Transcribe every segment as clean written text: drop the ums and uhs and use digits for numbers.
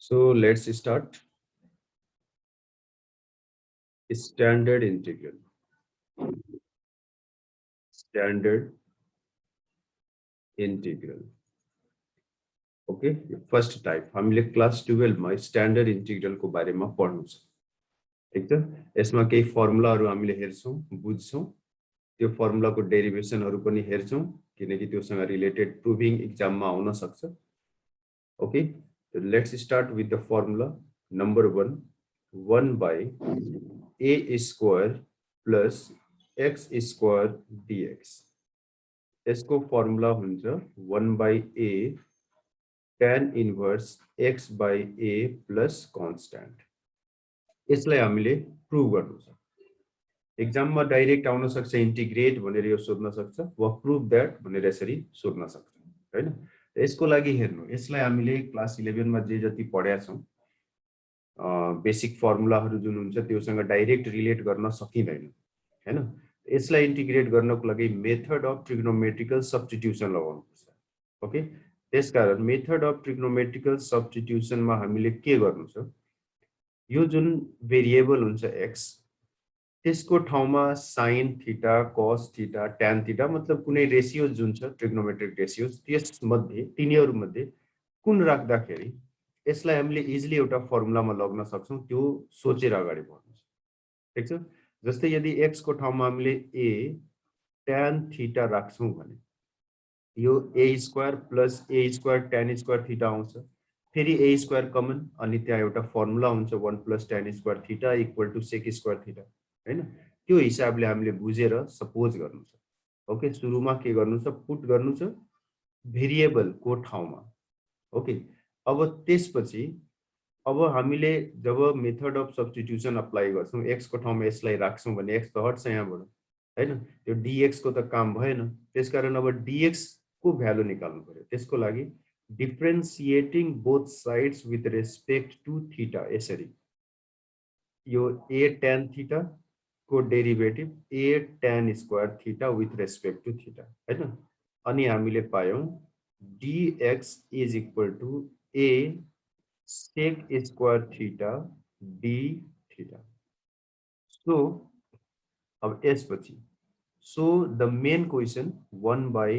So let's start. Standard integral. Standard integral. Okay, first type. हामीले class 12 मा standard integral को बारेमा पढ्नु छ। ठीक छ? यसमा केही फर्मुलाहरु हामीले हेर्छौं, बुझ्छौं। त्यो फर्मुलाको डेरिभेसनहरु पनि हेर्छौं किनकि त्योसँग रिलेटेड प्रुभिङ एक्जाममा आउन सक्छ। Okay, so let's start with the formula. Number 1, 1 by a square plus x square dx. यसको फर्मुला हुन्छ 1 by a tan inverse x by a plus constant. यसलाई हामीले प्रुभ गर्नु छ। एक्जाममा डाइरेक्ट आउन सक्छ इन्टिग्रेट भनेर यो सोध्न सक्छ वा प्रुभ दैट भनेर यसरी सोध्न सक्छ, हैन? यसको लागि हेर्नु, यसलाई हामीले क्लास 11 मा जे जति पढ्या छौं बेसिक फर्मुलाहरु जुन हुन्छ त्योसँग डाइरेक्ट रिलेट गर्न सकिदैन, हैन? यसलाई इन्टिग्रेट गर्नको लागि मेथड अफ ट्रिग्नोमेट्रिकल सब्स्टिट्युसन लगाउनु पर्छ। ओके, त्यसकारण मेथड अफ ट्रिग्नोमेट्रिकल सब्स्टिट्युसन मा हामीले के गर्नु छ, यो जुन भेरिएबल हुन्छ x त्यसको ठाउँमा sin theta cos theta tan theta मतलब कुनै रेशियो जुन छ ट्रिग्नोमेट्रिक रेशियोज त्यस मध्ये तिनीहरु मध्ये कुन राख्दाखेरि यसलाई हामीले इजिली एउटा फर्मुलामा लग्न सक्छौं त्यो सोचेर अगाडि बढ्नु छ। ठीक छ? जस्तै यदि x को ठाउँमा हामीले a tan थीटा राख्छौं भने यो a square plus a square tan square theta आउँछ। फेरि a स्क्वायर कमन अनि त्यहाँ एउटा फर्मुला हुन्छ 1 plus tan square theta equal to sec square theta, हैन? त्यो हिसाबले हामीले बुझेर सपोज गर्नु छ। ओके, सुरुमा के गर्नु छ, पुट गर्नु छ भेरिएबल को ठाउँमा। ओके, अब त्यसपछि अब हामीले जब मेथड अफ सब्स्टिट्युसन अप्लाई गर्छौं x को ठाउँमा यसलाई राख्छौं भने x त हट्छ यहाँबाट, हैन? त्यो dx को त काम भएन। त्यसकारण अब dx को भ्यालु निकाल्नु पर्यो। त्यसको लागि differentiating both sides with respect to theta यसरी यो a tan थीटा को derivative a tan square theta with respect to theta, हैन? अनि हामीले पायौं dx is equal to a sec square theta d theta. So अब यसपछि so the main question 1 by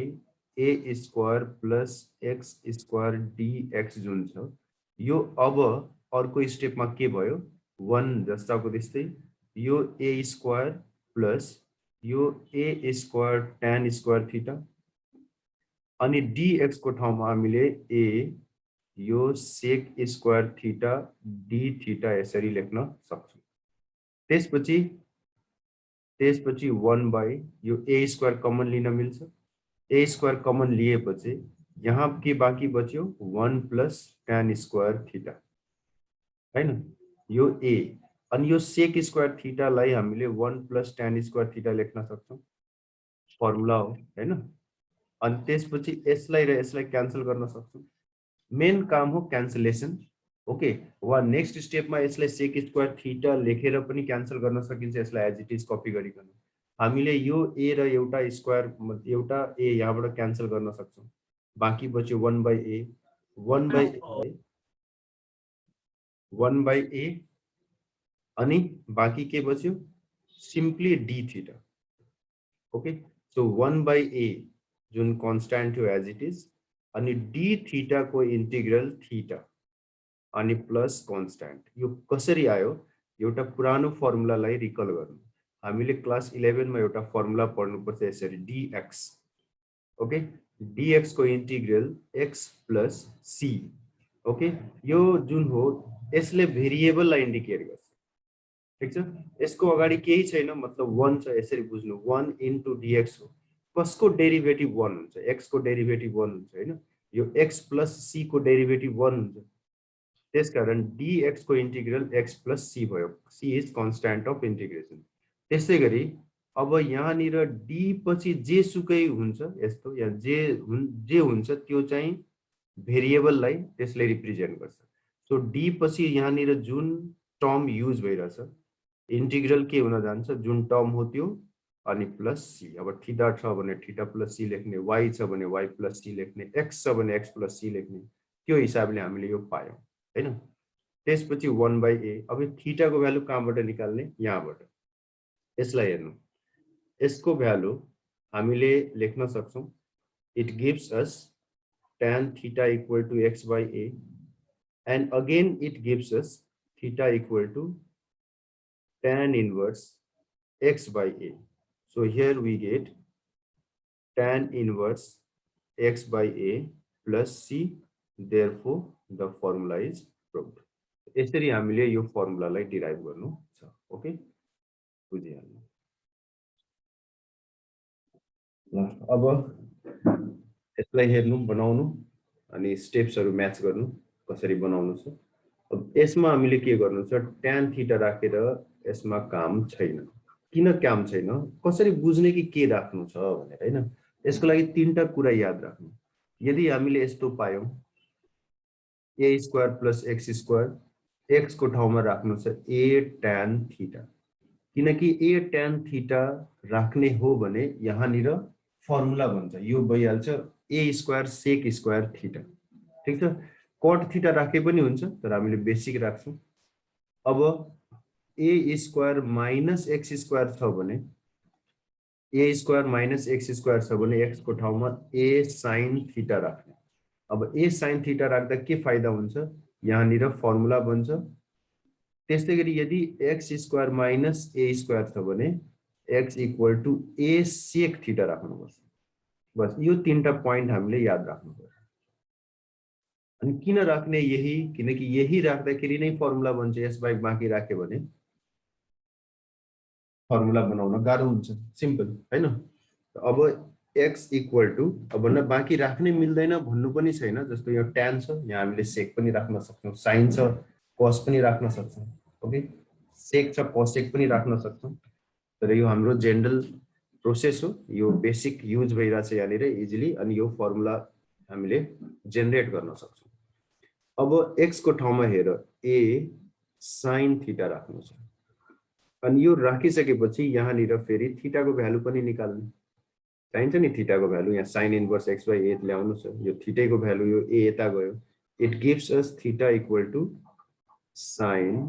a square plus x square dx जुन छ यो अब अर्को स्टेपमा के भयो, 1 जस्ताको त्यस्तै यो a स्क्वायर प्लस यो a square tan square theta अनि dx को ठाउँमा हामीले a यो sec square theta d theta यसरी लेख्न सक्छौं। त्यसपछि 1 by यो a स्क्वायर कमन लिन मिल्छ। a स्क्वायर कमन लिएपछि यहाँ के बाँकी बच्यो 1 प्लस tan स्क्वायर थीटा, हैन? यो a अनि यो sec स्क्वायर थीटा लाई हामीले 1 प्लस tan स्क्वायर थीटा लेख्न सक्छौं, फर्मुला हो, हैन? अनि त्यसपछि यसलाई र यसलाई क्यान्सल गर्न सक्छौं। मेन काम हो क्यान्सलेसन। ओके, वा नेक्स्ट स्टेपमा यसलाई sec स्क्वायर थीटा लेखेर पनि क्यान्सल गर्न सकिन्छ यसलाई एज इट इज कपी गरिकन। हामीले यो a र एउटा स्क्वायर एउटा a यहाँबाट क्यान्सल गर्न सक्छौं। बाँकी बच्यो 1 by a 1 by a अनि बाँकी के बच्यो simply d theta. Okay, so 1 by a जुन कांस्टेंट हो एज इट इज अनि d थीटा को इंटीग्रल थीटा अनि प्लस कांस्टेंट। यो कसरी आयो, एउटा पुरानो फर्मुलालाई रिकल गर्नु। हामीले क्लास 11 मा एउटा फर्मुला पढ्नु पर्छ यसरी dx। ओके, dx को integral x plus c। Okay, यो जुन हो यसले भेरिएबल लाई इन्डिकेट गर्छ। ठीक छ? यसको अगाडि केही छैन मतलब 1 छ, यसरी बुझ्नु 1 into dx हो। कसको डेरिभेटिभ 1 हुन्छ, x को डेरिभेटिभ 1 हुन्छ, हैन? यो x प्लस c को डेरिभेटिभ 1 हुन्छ। त्यसकारण dx को इंटीग्रल x प्लस c भयो। c is constant of integration. त्यसैगरी अब यहाँनिर d पछि जे सुकै हुन्छ यस्तो या जे हुन्छ त्यो चाहिँ भेरिएबल लाई त्यसले रिप्रेजेन्ट गर्छ। सो d पछि यहाँनिर जुन टर्म युज भइरहेछ इंटीग्रल के हुन जान्छ, जुन टर्म हो त्यो अनि प्लस c। अब थीटा छ भने थीटा प्लस c लेख्ने, y छ भने y प्लस c लेख्ने, x छ भने x प्लस c लेख्ने, त्यो हिसाबले हामीले यो पायौं, हैन त्यसपछि 1/a अब थीटा को भ्यालु कहाँबाट निकाल्ने यहाँबाट यसलाई हेर्नु यसको भ्यालु हामीले लेख्न सक्छौं it gives us tan theta equal to x by a and again it gives us theta equal to tan inverse x by a. So here we get tan inverse x by a plus c, therefore the formula is proved. यसरी हामीले यो फर्मुलालाई derive गर्नु छ okay बुझिहाल्नु ल अब यसलाई हेर्नु बनाउनु अनि स्टेप्सहरु म्याच गर्नु कसरी बनाउनु छ अब यसमा हामीले के गर्नु छ tan थीटा राखेर यसमा काम छैन किन काम छैन कसरी बुझ्ने कि के राख्नु छ भनेर हैन यसको लागि तीनटा कुरा याद राख्नु यदि हामीले यस्तो पायौं a square plus x square x को ठाउँमा राख्नु छ a tan थीटा किनकि a tan थीटा राख्ने हो भने यहाँनिर फर्मुला बन्छ यो भइहाल्छ a square sec square theta ठीक छ cot थीटा राखे पनि हुन्छ तर हामीले बेसिक राख्छौं अब a square minus x square छ भने a square minus x square छ भने x को ठाउँमा a sin थीटा राख्ने अब a sin थीटा राख्दा के फाइदा हुन्छ यहाँनिर फर्मुला बन्छ त्यसैगरी यदि x square minus a square छ भने x equal to a sec theta राख्नुपर्छ बस यो तीनटा प्वाइन्ट हामीले याद राख्नुपर्छ अनि किन राख्ने यही किनकि यही राख्दाखेरि नै फर्मुला बन्छ यसबाहेक बाँकी राखे भने फर्मुला बनाउन गाह्रो हुन्छ सिम्पल हैन अब x इक्वल टु अब न बाँकी राख्नै मिल्दैन भन्नु पनि छैन जस्तो यो tan छ यहाँ हामीले sec पनि राख्न सक्छौं sin छ cos पनि राख्न सक्छौं ओके sec छ cosec पनि राख्न सक्छौं तर यो हाम्रो जनरल प्रोसेस हो यो बेसिक युज भइराछ यहाँनिर इजिली अनि यो फर्मुला हामीले जेनेरेट गर्न सक्छौं अब x को ठाउँमा हेर a sin थीटा राख्नु छ अनि यो राखिसकेपछि यहाँनिर फेरि थीटा को भ्यालु पनि निकाल्नु चाहिन्छ नि थीटा को भ्यालु यहाँ sin inverse x by a ल्याउनु छ यो थीटा को भ्यालु यो a यता गयो it gives us theta equal to sin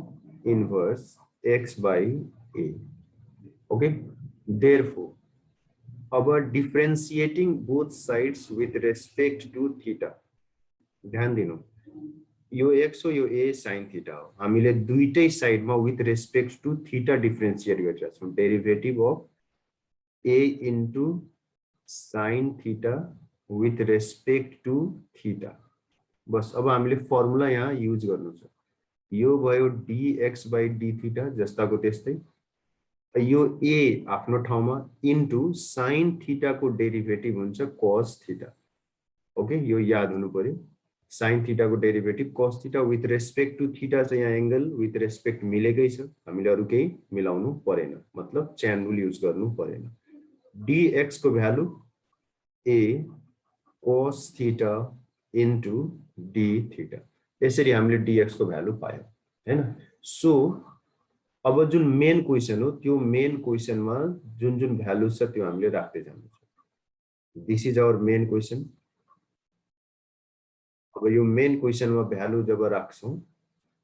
inverse x by a okay therefore अब differentiating both sides with respect to theta ध्यान दिनु यो x हो यो a sin थीटा हो हामीले दुईटै साइडमा with respect to theta differentiate गरिरहेका छौं derivative of a into sin theta with respect to theta बस अब हामीले फर्मुला यहाँ युज गर्नु छ यो भयो dx by d थीटा जस्ताको त्यस्तै यो a आफ्नो ठाउँमा इन्टु sin थीटा को डेरिभेटिभ हुन्छ cos थीटा ओके यो याद हुनु पर्यो sin थीटा को derivative cos theta with respect to theta चाहिँ यहाँ एंगल विथ रेस्पेक्ट मिलेकै छ हामीले अरु केही मिलाउनु परेन मतलब चेन रुल युज गर्नु परेन dx को value a cos theta into d theta यसरी हामीले dx को भ्यालु पायौं हैन सो अब जुन मेन क्वेशन हो त्यो मेन क्वेशनमा जुन जुन भ्यालु छ त्यो हामीले राख्दै जानु छ this is our main question अब यो मेन क्वेशनमा भ्यालु जब राख्छौं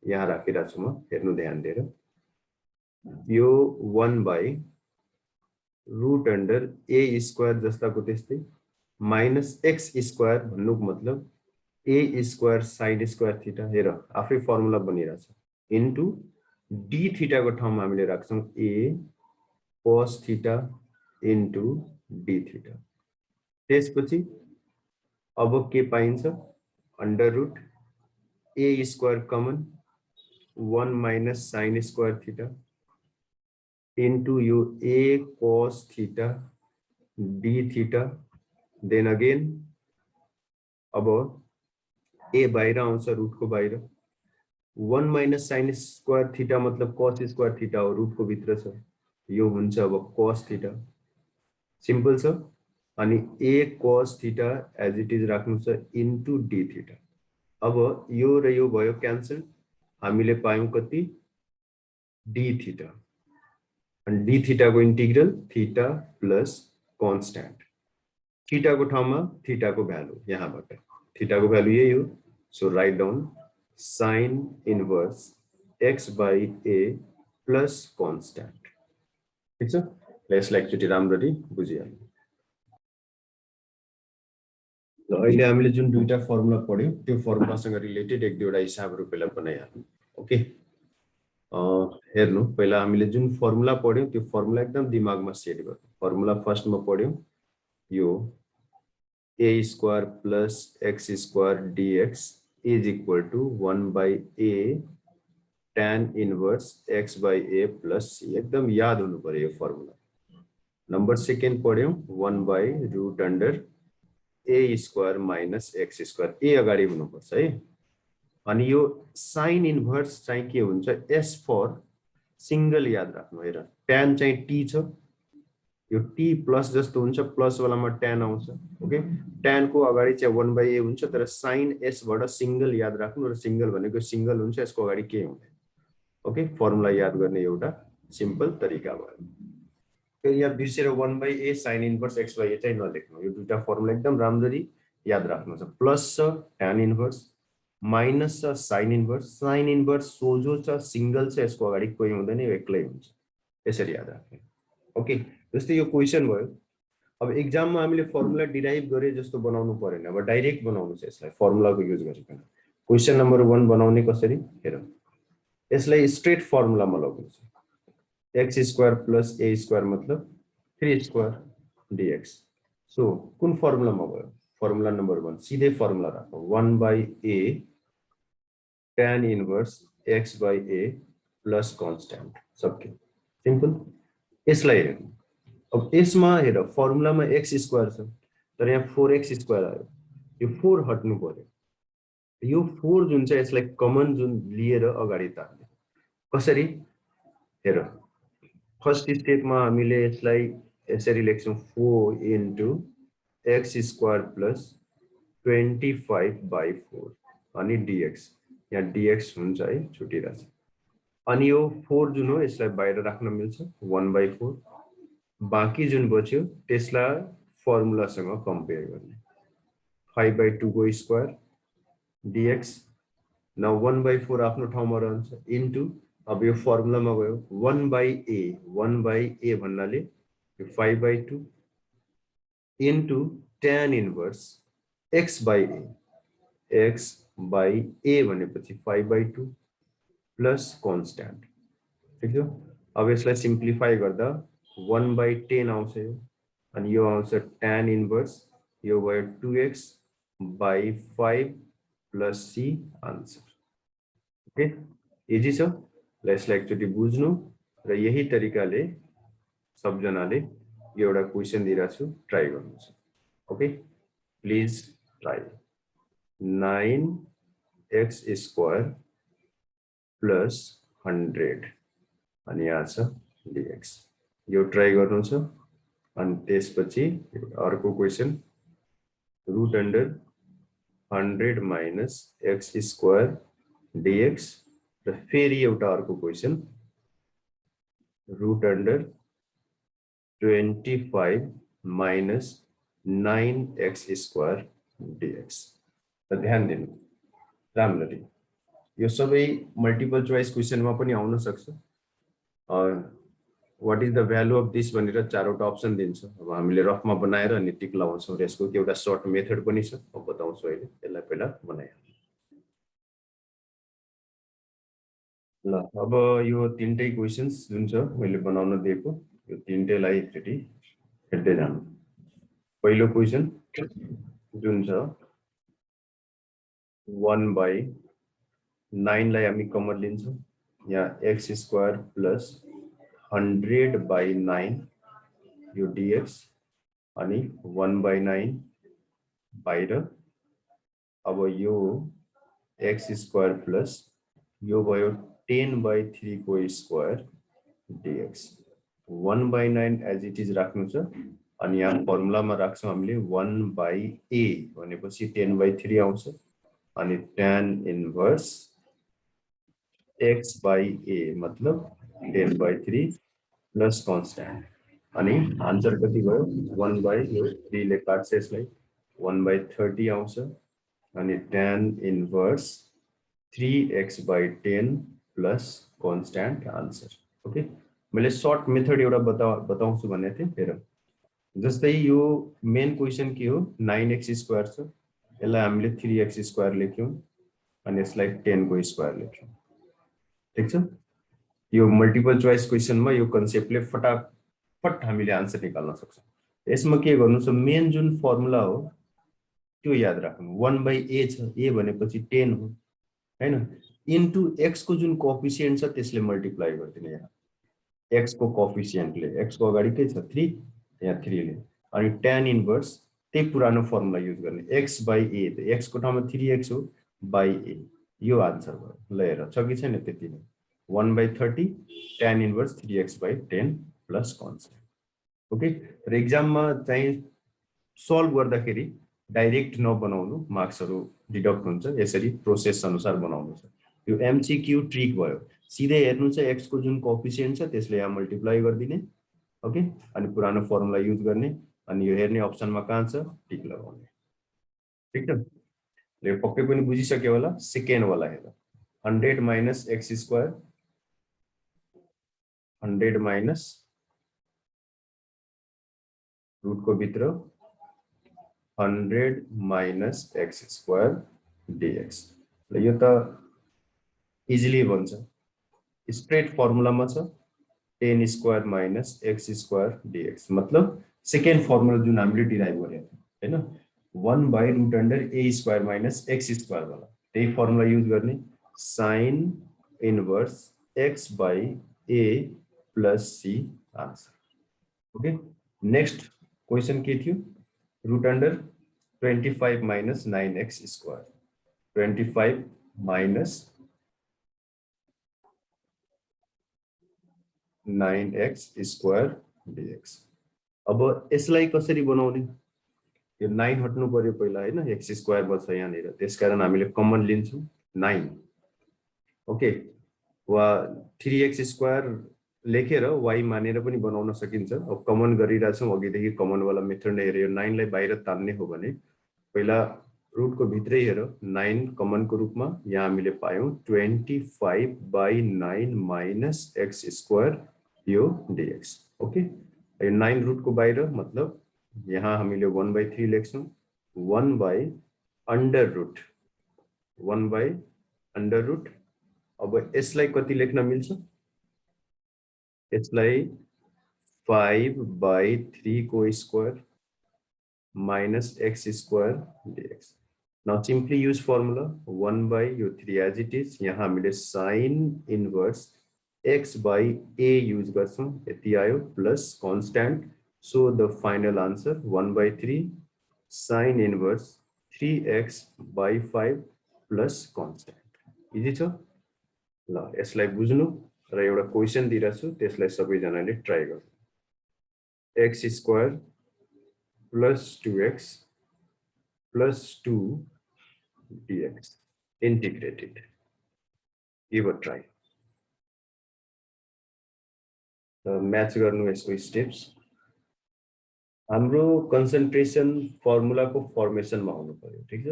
यहाँ राखिरा छु म हेर्नु ध्यान दिएर यो 1 by root under a square जस्ताको त्यस्तै माइनस x स्क्वायर भन्नुको मतलब a square sin square theta हेर आफै फर्मुला बनिरा छ इन्टु d थीटा को ठाउँमा हामीले राख्छौं a cos theta into d theta त्यसपछि अब के पाइन्छ under root a square common 1 minus sin square theta into यो a cos theta d theta then again अब a बाहिर आउँछ रूट को बाहिर 1 माइनस sin स्क्वायर थीटा मतलब cos स्क्वायर थीटा हो रूट को भित्र छ यो हुन्छ अब cos थीटा सिम्पल छ अनि a cos theta as it is राख्नु छ इन्टु d थीटा अब यो र यो भयो क्यान्सल हामीले पायौं कति d थीटा अनि d थीटा को integral theta plus constant theta को ठाउँमा थीटा को भ्यालु यहाँबाट थीटा को भ्यालु यही हो so write down sin inverse x by a plus constant. ठिक छ यसलाई एकचोटी राम्ररी बुझिहाल्नु ल अहिले हामीले जुन दुईटा फर्मुला पढ्यौ त्यो फर्मुलासँग रिलेटेड एक दुईवटा हिसाबहरु पहिला बनाइहाल्नु ओके हेर्नु पहिला हामीले जुन फर्मुला पढ्यौ त्यो फर्मुला एकदम दिमागमा सेट गर्नु फर्मुला फर्स्टमा पढ्यौ यो a square plus x square dx is equal to 1 by a tan inverse x by a plus c एकदम याद हुनु पर्यो यो फर्मुला नम्बर सेकेन्ड पढ्यौ 1 by root under a square minus x square a अगाडि हुनुपर्छ है अनि यो sin inverse चाहिँ के हुन्छ s for सिंगल याद राख्नु हेर tan चाहिँ t छ यो t प्लस जस्तो हुन्छ प्लस वालामा tan आउँछ ओके tan को अगाडि चाहिँ 1 by a हुन्छ तर sin s बाट सिंगल याद राख्नु र सिंगल भनेको सिंगल हुन्छ यसको अगाडि के हुँदैन ओके फर्मुला याद गर्ने एउटा सिम्पल तरिका भयो फेरि यहाँ बिर्सेर 1 by a sin inverse x by a चाहिँ नलेख्नु यो दुईटा फर्मुला एकदम राम्ररी याद राख्नु छ प्लस छ tan इन्भर्स माइनस छ sin इन्भर्स सोझो छ सिंगल छ यसको अगाडि कोही हुँदैन यो एक्लै हुन्छ यसरी याद राख्नु ओके जस्तै यो क्वेशन भयो अब एक्जाममा हामीले फर्मुला डिराइभ गरे जस्तो बनाउनु परेन अब डाइरेक्ट बनाउनु छ यसलाई फर्मुलाको युज गरिकन क्वेशन नम्बर 1 बनाउने कसरी हेर यसलाई स्ट्रेट फर्मुलामा लगाउनु छ x square plus a square मतलब 3 स्क्वायर dx सो कुन फर्मुलामा भयो फर्मुला नम्बर 1 सिधै फर्मुला राखौ 1 by a tan inverse x by a plus constant सक्यो सिम्पल यसलाई हेर्नु अब यसमा हेर फर्मुलामा x स्क्वायर छ तर यहाँ 4x स्क्वायर आयो यो 4 हट्नु पर्यो यो 4 जुन चाहिँ यसलाई कमन जुन लिएर अगाडि तार्ने कसरी हेर फर्स्ट स्टेपमा हामीले यसलाई यसरी लेख्छौं 4 into x square plus 25 by 4 अनि dx यहाँ dx हुन्छ है छुटिरहेछ अनि यो 4 जुन हो यसलाई बाहिर राख्न मिल्छ 1 by 4 बाँकी जुन बच्यो त्यसलाई फर्मुलासँग कम्पेयर गर्ने 5 by 2 को स्क्वायर dx न 1 by 4 आफ्नो ठाउँमा रहन्छ इन्टु अब यो फर्मुलामा गयो 1 by a भन्नाले यो 5 by 2 into tan inverse x by a भनेपछि 5 by 2 प्लस कांस्टेंट ठीक छ अब यसलाई सिम्प्लिफाई गर्दा 1 by 10 आउँछ यो अनि यो आउँछ tan इन्भर्स यो भयो 2x by 5 plus c answer okay easy छ ल यसलाई एकचोटी बुझ्नु र यही तरिकाले सबजनाले यो एउटा क्वेशन दिइरा छु ट्राई गर्नुस् okay please try 9x square plus 100 अनि यहाँ छ dx यो ट्राई गर्नु छ अनि त्यसपछि अर्को question root under 100 minus x square dx र फेरि एउटा अर्को question root under 25 minus 9x square dx र ध्यान दिनु राम्ररी यो सबै मल्टिपल चोइस क्वेशनमा पनि आउन सक्छ what is the value of this भनेर चारवटा अप्सन दिन्छ अब हामीले रफमा बनाएर अनि टिक लगाउँछौं र यसको एउटा सर्ट मेथड पनि छ अब बताउँछु अहिले यसलाई पहिला बनाइहाल्नु ल अब यो तीनटै क्वेशन्स जुन छ मैले बनाउन दिएको यो तीनटैलाई एकचोटी हेर्दै जानु पहिलो क्वेशन जुन छ 1 by 9 लाई हामी कमन लिन्छौं यहाँ x स्क्वायर प्लस 100 by 9 यो dx अनि 1 by 9 बाहिर अब यो x स्क्वायर प्लस यो भयो 10 by 3 को square dx 1 by 9 as it is राख्नु छ अनि यहाँ फर्मुलामा राख्छौं हामीले 1 by a भनेपछि 10 by 3 आउँछ अनि tan inverse x by a मतलब 10 by 3 प्लस कांस्टेंट अनि आन्सर कति भयो 1 by 3 ले काट्छ यसलाई 1 by 30 आउँछ अनि tan inverse 3x/10 plus constant answer. Okay, मैले सर्ट मेथड एउटा बताउँछु भनेको थिएँ। हेर, जस्तै यो मेन क्वेसन के हो, 9x² छ, यसलाई हामीले 3x² लेख्यौँ अनि यसलाई 10 को स्क्वायर लेख्यौँ। ठिक छ, यो मल्टिपल चोइस क्वेसनमा यो कन्सेप्टले फटाफट हामीले आन्सर निकाल्न सक्छौँ। यसमा के गर्नु छ, मेन जुन फर्मुला हो त्यो याद राख्नु। 1/a छ, a भनेपछि 10 हो हैन, इन्टु x को जुन कोएफिसिएन्ट छ त्यसले मल्टिप्लाई गर्दिने। यहाँ x को कोएफिसिएन्टले, x को अगाडि के छ 3, यहाँ 3 ले, अनि tan इन्भर्स त्यही पुरानो फर्मुला युज गर्ने, x/a, त x को ठाउँमा 3x हो, by a, यो आन्सर भयो। ल हेर, छ कि छैन, त्यति नै, 1/30 tan inverse 3x/10 plus constant. Okay, र एक्जाममा चाहिँ सल्भ गर्दाखेरि डाइरेक्ट नबनाउनु, मार्क्सहरु डिडक्ट हुन्छ, यसरी प्रोसेस अनुसार बनाउनु छ। यो एमसीक्यू ट्रिक भयो, सिधै हेर्नु छ x को जुन कोएफिसिएन्ट छ त्यसले यहाँ मल्टिप्लाई गर्दिने। ओके, अनि पुरानो फर्मुला युज गर्ने, अनि यो हेर्ने अप्सनमा कहाँ छ टिक लगाउने। ठीक छ, यो पक्कै पनि बुझिसक्यो होला। सेकेन्ड वाला हेर, 100 माइनस x² 100 माइनस रूट को भित्र 100 माइनस x² dx। यो त इजिली बन्छ, स्ट्रेट फर्मुलामा छ, 10² माइनस x² dx, मतलब सेकेन्ड फर्मुला जुन हामीले डिराइभ गरेको हैन, 1/√a² माइनस x² वाला त्यही फर्मुला युज गर्ने, sin inverse x/a plus c answer. Okay, next question के थियो, √25 minus 9x², 25 minus 9x² dx। अब यसलाई कसरी बनाउने, यो 9 हट्नु पर्यो पहिला हैन, x² बच्छ यहाँनिर, त्यसकारण हामीले कमन लिन्छौँ 9। ओके, वा 3x² लेखेर y मानेर पनि बनाउन सकिन्छ। अब कमन गरिरहेछौँ, अघिदेखि कमन वाला मेथड नै हेर, यो 9 लाई बाहिर तान्ने हो भने पहिला रुट को भित्रै हेर, 9 कमन को रूपमा यहाँ हामीले पायौं 25/9 माइनस x² यो dx। ओके, यो 9 रुट को बाहिर, मतलब यहाँ हामीले 1/3 लेख्छौं, 1/√, 1/√। अब यसलाई कति लेख्न मिल्छ, यसलाई 5/3 को square minus x² dx। Now simply use formula 1/3 as it is, यहाँ हामीले sin इन्भर्स x/a यूज गर्छौं, यति आयो, plus constant, so the final answer 1/3 sin inverse 3x/5 plus constant. Easy छ। ल यसलाई बुझ्नु र एउटा क्वेशन दिइराछु, त्यसलाई सबैजनाले ट्राई गर्नु। x² plus 2x plus 2 dx integrated, give a try। Match गर्नु यसको स्टेप्स। हाम्रो कन्सन्ट्रेसन फर्मुलाको फर्मेसनमा हुनु पर्यो, ठीक छ।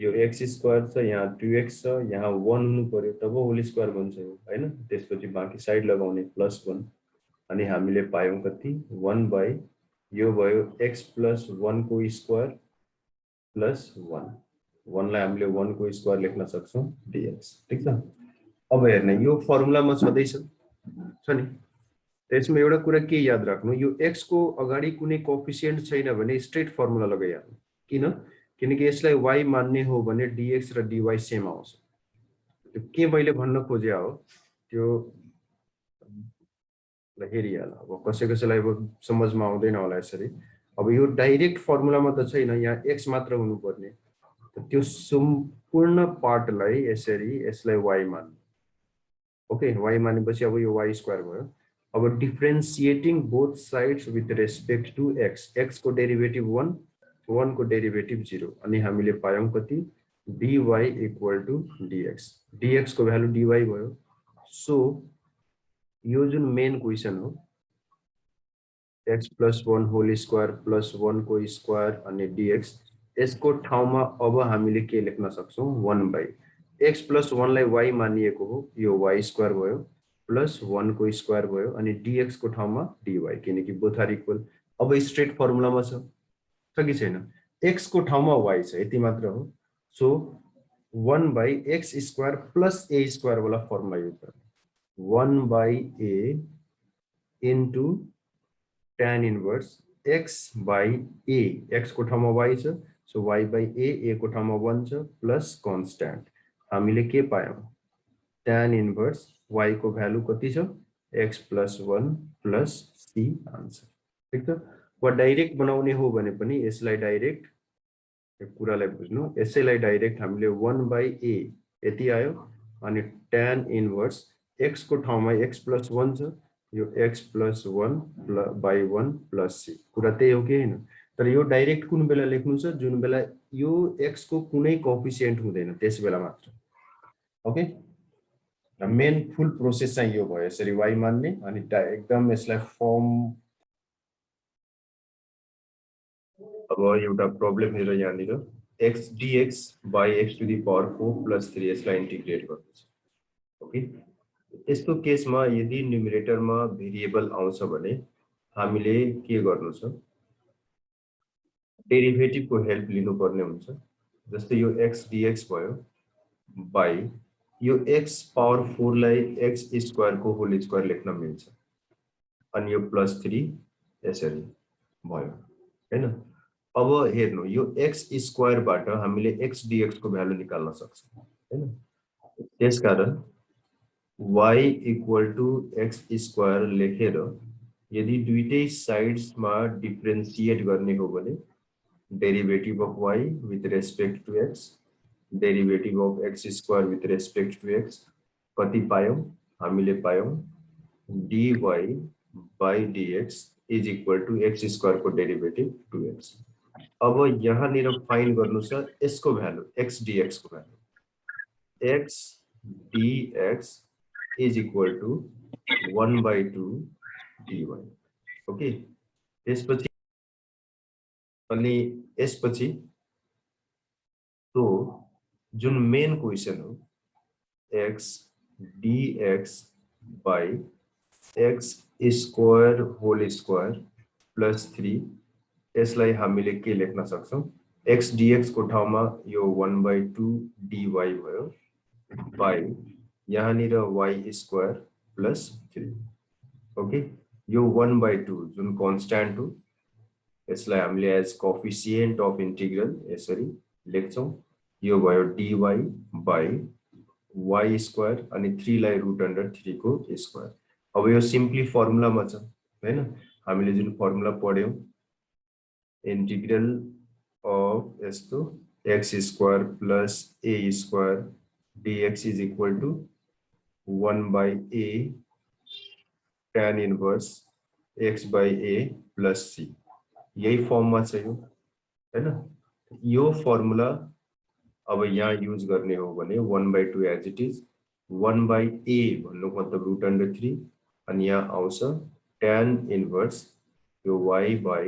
यो x² छ, यहाँ 2x छ, यहाँ 1 हुनु पर्यो, तब होल स्क्वायर बन्छ यो हैन। त्यसपछि बाँकी साइड लगाउने +1, अनि हामीले पायौं कति, 1/ यो भयो x + 1 को स्क्वायर प्लस 1, 1 लाई हामीले 1 को स्क्वायर लेख्न सक्छौं dx। ठीक छ। अब हेर्ने, यो फर्मुलामा छँदैछ छ नि, त्यसमा एउटा कुरा के याद राख्नु, यो x को अगाडि कुनै कोएफिसिएन्ट छैन भने स्ट्रेट फर्मुला लगाइहाल्नु। किन, किनकि यसलाई y मान्ने हो भने dx र dy सेम आउँछ। त्यो के मैले भन्न खोजे हो त्यो हेरिहाल। अब कसैलाई अब समझमा आउँदैन होला यसरी। अब यो डाइरेक्ट फर्मुलामा त छैन, यहाँ x मात्र हुनु पर्ने, त्यो सम्पूर्ण पार्टलाई यसरी यसलाई y मान। ओके, y मानेपछि अब यो y² भयो। अब differentiating both sides with respect to x, x को डेरिभेटिभ 1, 1 को डेरिभेटिभ 0, अनि हामीले पायौं कति, dy = dx, dx को भ्यालु dy भयो। सो यो जुन मेन क्वेशन हो, x + 1 होल स्क्वायर प्लस 1 को स्क्वायर अनि dx, यसको ठाउँमा अब हामीले के लेख्न सक्छौं, 1/। x प्लस 1 लाई y मानिएको हो यो y स्क्वायर भयो प्लस 1 को स्क्वायर भयो अनि dx को ठाउँमा dy किनकि बोथ आर इक्वल। अब स्ट्रेट फर्मुलामा छ कि छैन x को ठाउँमा y छ यति मात्र हो। So 1 by x square plus a square वाला फर्मुला युज गर्नु 1 by a into tan inverse x by a x को ठाउँमा y छ सो y by a को ठाउँमा 1 छ प्लस कन्स्ट्यान्ट हामीले के पायौं tan inverse y को भ्यालु कति छ x plus 1 plus c answer. ठीक छ वा डाइरेक्ट बनाउने हो भने पनि यसलाई डाइरेक्ट यो कुरालाई बुझ्नु यसैलाई डाइरेक्ट हामीले 1 by a यति आयो अनि tan inverse x को ठाउँमा x plus 1 छ यो x plus 1 by 1 plus c कुरा त्यही हो कि हैन। तर यो डाइरेक्ट कुन बेला लेख्नु छ जुन बेला यो x को कुनै कोएफिसिएन्ट हुँदैन त्यस बेला मात्र। ओके मेन फुल प्रोसेस चाहिँ यो भयो यसरी y मान्ने अनि एकदम यसलाई फर्म। अब एउटा प्रब्लम हेर यहाँनिर x dx by x to the power 4 plus 3 यसलाई इन्टिग्रेट गर्नु छ। ओके यस्तो केसमा यदि न्युमरेटरमा भेरिएबल आउँछ भने हामीले के गर्नु छ डेरिभेटिभको हेल्प लिनुपर्ने हुन्छ। जस्तै यो x dx भयो बाइ यो x पावर 4 लाई x स्क्वायर को होल स्क्वायर लेख्न मिल्छ अनि यो प्लस 3 यसरी भयो हैन। अब हेर्नु यो x स्क्वायर बाट हामीले x dx को भ्यालु निकाल्न सक्छौं हैन। त्यसकारण y equal to x square लेखेर यदि दुईटै साइड्समा डिफरेन्शिएट गर्ने हो भने derivative of y with respect to x derivative of x square with respect to x कति पायौं हामीले पायौं dy by dx is equal to x square को डेरिभेटिभ 2x। अब यहाँनिर फाइन्ड गर्नु छ यसको भ्यालु x dx को value x dx is equal to 1 by 2 dy। Okay त्यसपछि अनि यसपछि तो जुन मेन क्वेशन हो x dx by x square whole square plus 3 यसलाई हामीले के लेख्न सक्छौं x dx को ठाउँमा यो 1 by 2 dy भयो बाइ यहाँनिर y स्क्वायर प्लस 3। ओके यो 1 by 2 जुन कन्स्ट्यान्ट हो यसलाई हामीले एज कोएफिसिएन्ट अफ इन्टिग्रल यसरी लेख्छौं यो भयो dy बाइ y स्क्वायर अनि 3 लाई रुट अन्डर 3 को स्क्वायर। अब यो सिम्पली फर्मुलामा छ हैन हामीले जुन फर्मुला पढ्यौं integral of s2 x square plus a square dx is equal to 1 by a tan inverse x by a plus c यही फर्ममा छ यो हैन। यो फर्मुला अब यहाँ युज गर्ने हो भने 1 by 2 as it is 1 by a भन्नुको मतलब रुट अन्डर 3 अनि यहाँ आउँछ tan इन्भर्स यो y by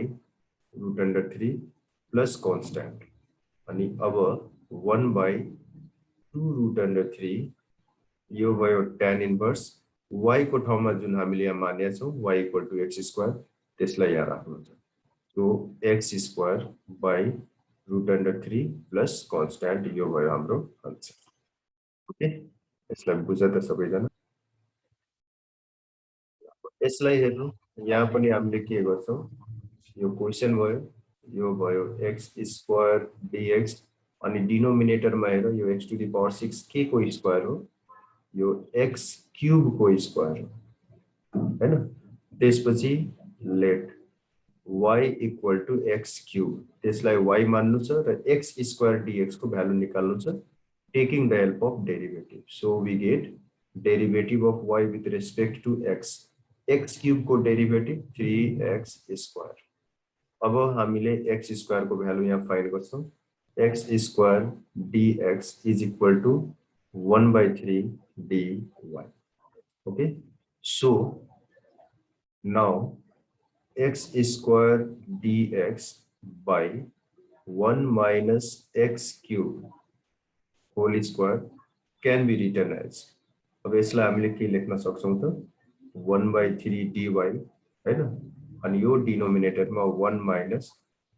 root under 3 plus constant अनि अब 1 by 2 रुट अन्डर 3 यो भयो tan इन्भर्स y को ठाउँमा जुन हामीले यहाँ मानेका छौं y equal to x square त्यसलाई यहाँ राख्नुहुन्छ। So x square by root under 3 plus constant यो भयो हाम्रो आन्सर। ओके यसलाई बुझ्छ त सबैजना। यसलाई हेर्नु यहाँ पनि हामीले के गर्छौं यो क्वेशन भयो यो भयो x स्क्वायर dx अनि डिनोमिनेटरमा हेर यो x टु द पावर 6 के को स्क्वायर हो यो x क्यूब को स्क्वायर हो हैन। त्यसपछि let y equal to x cube त्यसलाई y मान्नु छ र x स्क्वायर dx को भ्यालु निकाल्नु छ taking the help of derivative. So we get derivative of y with respect to x cube को डेरिभेटिभ 3x स्क्वायर। अब हामीले x स्क्वायर को भ्यालु यहाँ फाइन्ड गर्छौं x square dx is equal to 1 by 3 dy। Okay so now x square dx by 1 minus x cube whole square can be written as, अब यसलाई हामीले के लेख्न सक्छौं त 1/3 dy हैन, अनि यो डिनोमिनेटरमा 1 माइनस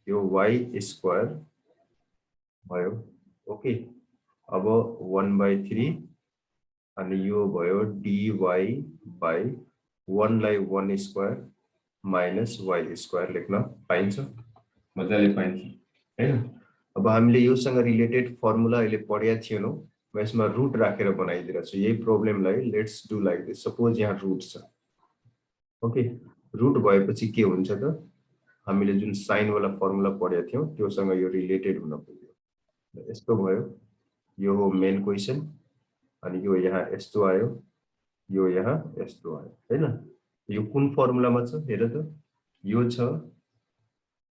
यो y स्क्वायर भयो। ओके, अब 1/3 अनि यो भयो dy by 1 लाई 1 स्क्वायर माइनस y स्क्वायर लेख्न पाइन्छ, मजाले पाइन्छ हैन। अब हामीले योसँग रिलेटेड फर्मुला अहिले पढेका थिएनौं, म यसमा रुट राखेर बनाइदिएको छु। यही प्रब्लमलाई let's do like this, suppose यहाँ रुट छ। ओके, रुट भएपछि के हुन्छ त, हामीले जुन साइन वाला फर्मुला पढेका थियौं त्योसँग यो रिलेटेड हुन पुग्यो। यस्तो भयो, यो हो मेन क्वेशन, अनि यो यहाँ यस्तो आयो, यो यहाँ यस्तो आयो हैन। यो कुन फर्मुलामा छ हेर त, यो छ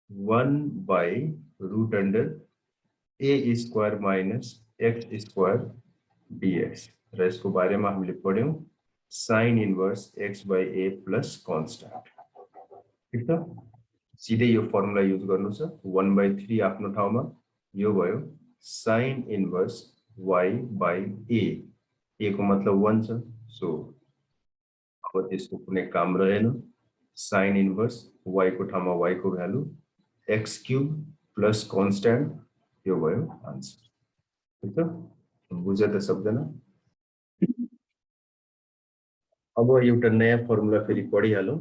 1/√* a square minus x square dx, र यसको बारेमा हामीले पढ्यौं sin inverse x/a plus constant. ठीक छ, सिधै यो फर्मुला युज गर्नु छ। 1/3 आफ्नो ठाउँमा, यो भयो sin इन्भर्स y/a, a को मतलब 1 छ, सो अब त्यसको कुनै काम रहेन। sin इन्भर्स y को ठाउँमा y को भ्यालु x³ प्लस कन्स्टेन्ट, यो भयो आन्सर। ठीक छ, बुझे त सबजना? अब एउटा नयाँ फर्मुला फेरि पढिहालौं,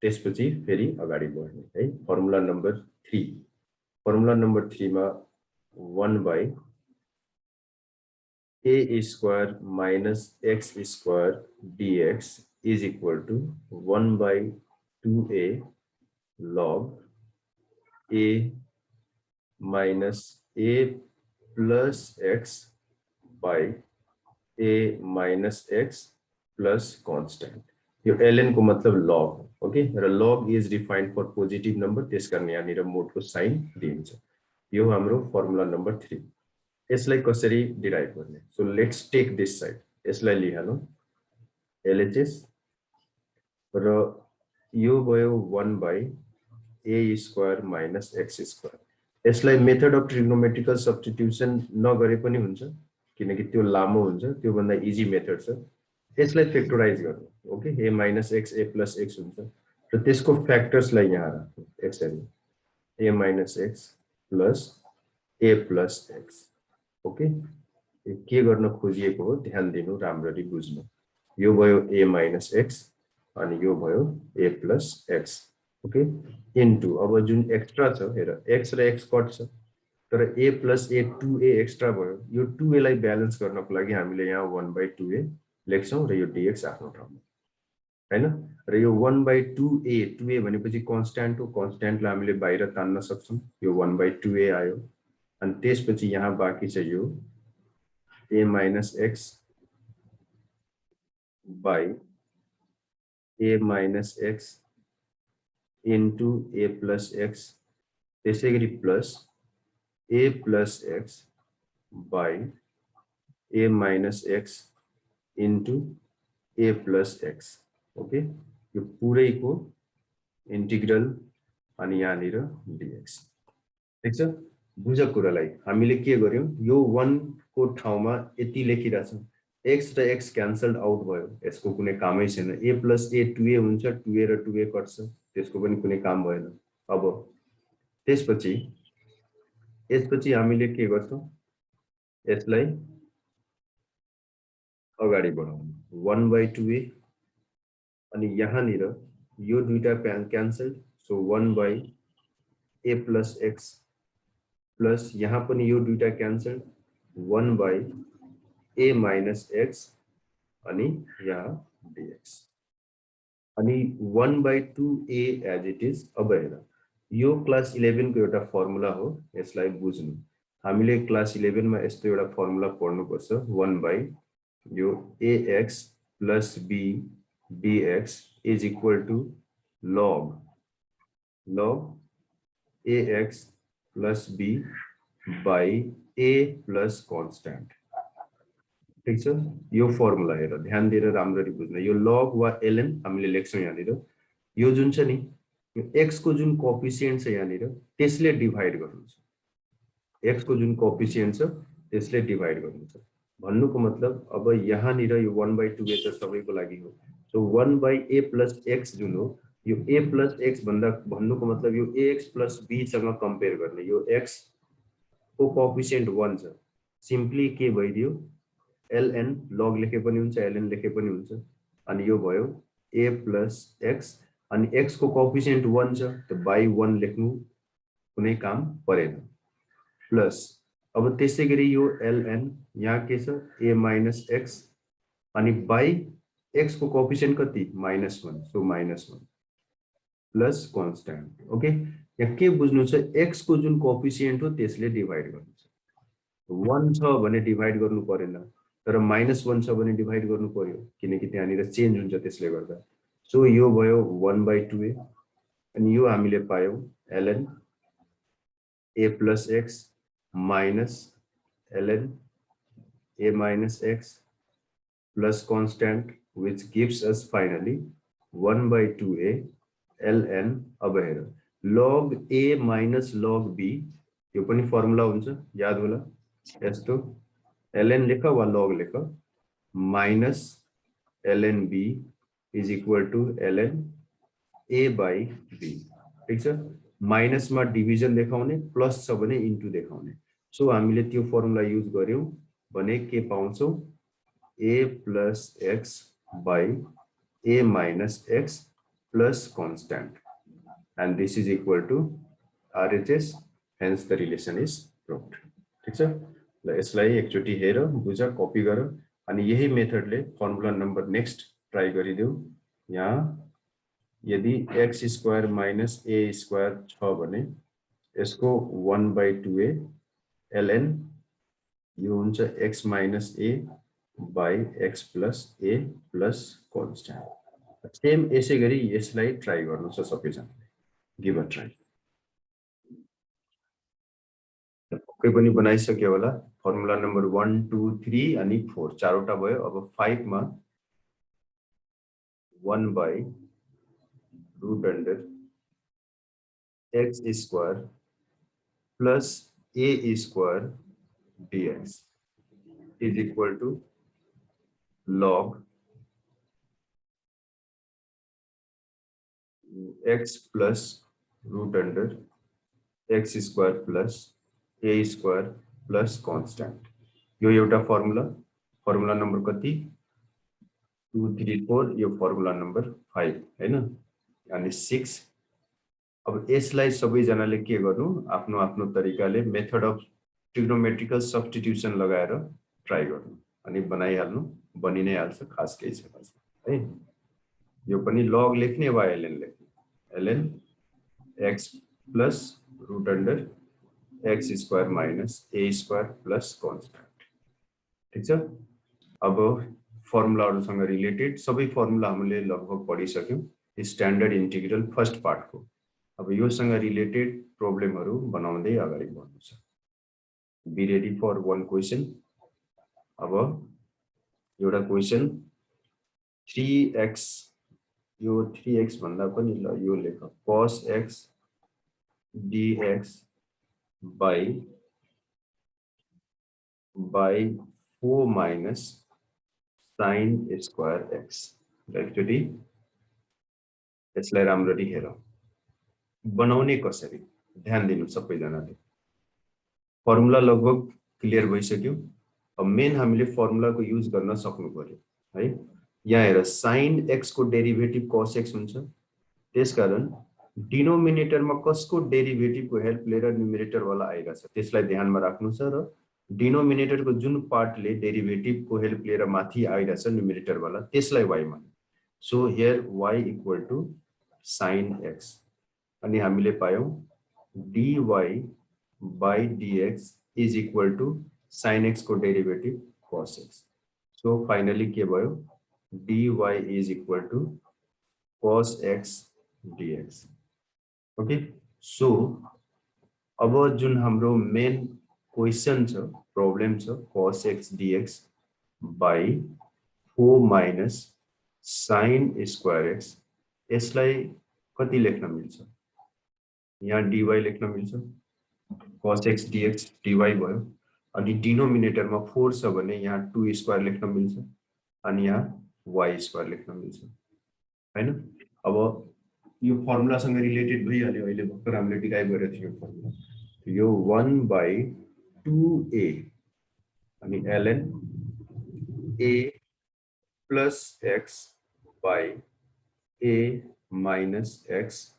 त्यसपछि फेरि अगाडि बढ्ने है। फर्मुला नम्बर 3, फर्मुला नम्बर 3 मा 1/a² minus x square dx is equal to 1/2a log a minus a plus x by a minus x plus constant. यो ln को मतलब log, ओके, र log is defined for positive number, त्यसकारण यहाँनिर मोडको sign दिन्छ। यो हाम्रो formula number 3। यसलाई कसरी डिराइभ गर्ने? So let's take this side, यसलाई लिहालौं LHS, र यो भयो 1/a square minus x square. यसलाई मेथड अफ ट्रिग्नोमेट्रिकल सब्स्टिट्युसन नगरे पनि हुन्छ, किनकि त्यो लामो हुन्छ, त्यो भन्दा इजी मेथड छ। यसलाई फ्याक्टराइज गर्नु, okay, a minus x a plus x हुन्छ, र त्यसको फ्याक्टर्सलाई यहाँ राख्नु, XL a minus x plus a plus x। Okay, के गर्न खोजिएको हो ध्यान दिनु, राम्ररी बुझ्नु। यो भयो a माइनस x, अनि यो भयो a plus x। Okay, into अब जुन एक्स्ट्रा छ हेर, x र x कट छ, तर a plus a 2a extra भयो। यो 2a लाई ब्यालेन्स गर्नको लागि हामीले यहाँ 1/2a लेख्छौं, र यो dx आफ्नो ठाउँमा हैन। र यो 1/2a, 2a भनेपछि कन्स्ट्यान्ट हो, कन्स्ट्यान्टलाई हामीले बाहिर तान्न सक्छौं, यो 1/2a आयो। अनि त्यसपछि यहाँ बाँकी छ यो a minus x by a minus x into a plus x, त्यसै गरी plus a plus x by a minus x into a plus x। Okay, यो पुरैको इन्टिग्रल, अनि यहाँनिर dx। ठीक छ, बुझ कुरालाई। हामीले के गर्यौं, यो 1 को ठाउँमा यति लेखिरहेछौं, x र x क्यान्सल्ड आउट भयो, यसको कुनै कामै छैन। a प्लस a 2a हुन्छ, 2a र 2a कट्छ, त्यसको पनि कुनै काम भएन। अब त्यसपछि हामीले के गर्छौं, यसलाई अगाडि बढाउनु 1/2a, अनि यहाँनिर यो दुईटा cancelled, so 1/a plus x plus यहाँ पनि यो दुईटा क्यान्सल्ड, 1/a माइनस x, अनि यहाँ dx, अनि 1/2a एज इट इज। अब हेर, यो क्लास 11 को एउटा फर्मुला हो, यसलाई बुझ्नु। हामीले क्लास 11 मा यस्तो एउटा फर्मुला पढ्नुपर्छ, 1/ यो ax plus b dx is equal to log ax plus b by a plus constant. ठीक छ, यो फर्मुला हेर, ध्यान दिएर राम्ररी बुझ्नु। यो log वा ln हामीले लेख्छौं यहाँनिर, यो जुन छ नि, यो x को जुन कोएफिसिएन्ट छ यहाँनिर, त्यसले डिभाइड गर्नु छ। x को जुन कोएफिसिएन्ट छ त्यसले डिभाइड गर्नु छ। भन्नुको मतलब अब यहाँनिर यो 1/2a त सबैको लागि हो। सो 1/a + x जुन हो यो a + x भन्दा भन्नुको मतलब यो ax + b सँग कम्पेयर गर्ने। यो x को कोएफिसिएन्ट 1 छ, सिम्पली के भइदियो ln log लेखे पनि हुन्छ ln लेखे पनि हुन्छ। अनि यो भयो a + x अनि x को कोएफिसिएन्ट 1 छ त by 1 लेख्नु कुनै काम परेन। प्लस अब त्यसैगरी यो ln यहाँ के छ a - x अनि by x को कोएफिसिएन्ट कति -1 सो -1 प्लस कन्स्टेन्ट। ओके यहाँ के बुझ्नु छ x को जुन कोएफिसिएन्ट हो त्यसले डिभाइड गर्नु छ। 1 छ भने डिभाइड गर्नु परेन तर -1 छ भने डिभाइड गर्नु पर्यो किनकि त्यहाँनिर चेन्ज हुन्छ त्यसले गर्दा। सो यो भयो 1/2a अनि यो हामीले पायौं ln a + x minus ln a - x plus constant which gives us finally 1/2a ln अब हेर log a minus log b यो पनि फर्मुला हुन्छ याद होला यस्तो ln लेख वा log लेख minus ln b is equal to ln a by b। ठीक छ माइनस मा डिभिजन देखाउने प्लस छ भने इन्टु देखाउने। सो हामीले त्यो फर्मुला युज गर्यौं भने के पाउँछौ a + x by a - x plus constant and this is equal to RHS, hence the relation is proved। ठीक छ ल यसलाई एकचोटी हेर बुझ कपी गर अनि यही मेथडले फर्मुला नम्बर नेक्स्ट ट्राई गरिदेऊ। यहाँ यदि x² - a² छ भने यसको 1/2a ln यो हुन्छ x - a by x plus a plus constant। Same यसै गरी यसलाई ट्राई गर्नुछ सबैजनाले गिभ अ ट्राई। कोही पनि बनाइसक्यो होला फर्मुला नम्बर 1 2 3 अनि 4 चारवटा भयो। अब 5 मा 1/√x² plus a² dx is equal to log x plus √x² plus a² plus constant। यो एउटा फर्मुला नम्बर कति 2 3 4 यो फर्मुला नम्बर 5 हैन अनि 6। अब यसलाई सबैजनाले के गर्नु आफ्नो आफ्नो तरिकाले मेथड अफ ट्रिग्नोमेट्रिकल सब्स्टिट्युसन लगाएर ट्राई गर्नु अनि बनाइहाल्नु बनि नै हाल्छ खास केही छैन है। यो पनि लग लेख्ने वा ln लेख्ने ln x plus √x² minus a² plus constant। ठीक छ अब फर्मुलाहरुसँग रिलेटेड सबै फर्मुला हामीले लगभग पढिसक्यौं स्ट्यान्डर्ड इन्टिग्रल फर्स्ट पार्टको। अब योसँग रिलेटेड प्रब्लमहरु बनाउँदै अगाडि बढ्नु छ। Be ready for one question. अब एउटा क्वेशन 3x यो 3x भन्दा पनि ल यो लेख cos x dx by 4 minus sin square x। Actually यसलाई राम्ररी हेरौं बनाउने कसरी ध्यान दिनु सबैजनाले। फर्मुला लगभग क्लियर भइसक्यो। अब मेन हामीले फर्मुलाको युज गर्न सक्नु पर्यो है। यहाँ हेर sin x को डेरिभेटिभ cos x हुन्छ त्यसकारण डिनोमिनेटरमा कसको डेरिभेटिभको हेल्प लिएर न्युमरेटर वाला आइराछ त्यसलाई ध्यानमा राख्नु छ र डिनोमिनेटरको जुन पार्टले डेरिभेटिभको हेल्प लिएर माथि आइराछ न्युमरेटर वाला त्यसलाई y मान्नु। So here y equal to sin x अनि हामीले पायौं dy by dx is equal to sin x को derivative cos x। So finally के भयो dy is equal to cos x dx। Okay so अब जुन हाम्रो मेन क्वेशन छ प्रब्लम छ cos x dx by 4 minus sin square x यसलाई कति लेख्न मिल्छ यहाँ dy लेख्न मिल्छ cos x dx dy भयो अनि डिनोमिनेटरमा 4 छ भने यहाँ 2 स्क्वायर लेख्न मिल्छ अनि यहाँ y स्क्वायर लेख्न मिल्छ हैन। अब यो फर्मुलासँग रिलेटेड भइहाल्यो, अहिले भर्खर हामीले डिराइभ गरेको थियौ फर्मुला। यो 1/2a अनि ln a plus x by a minus x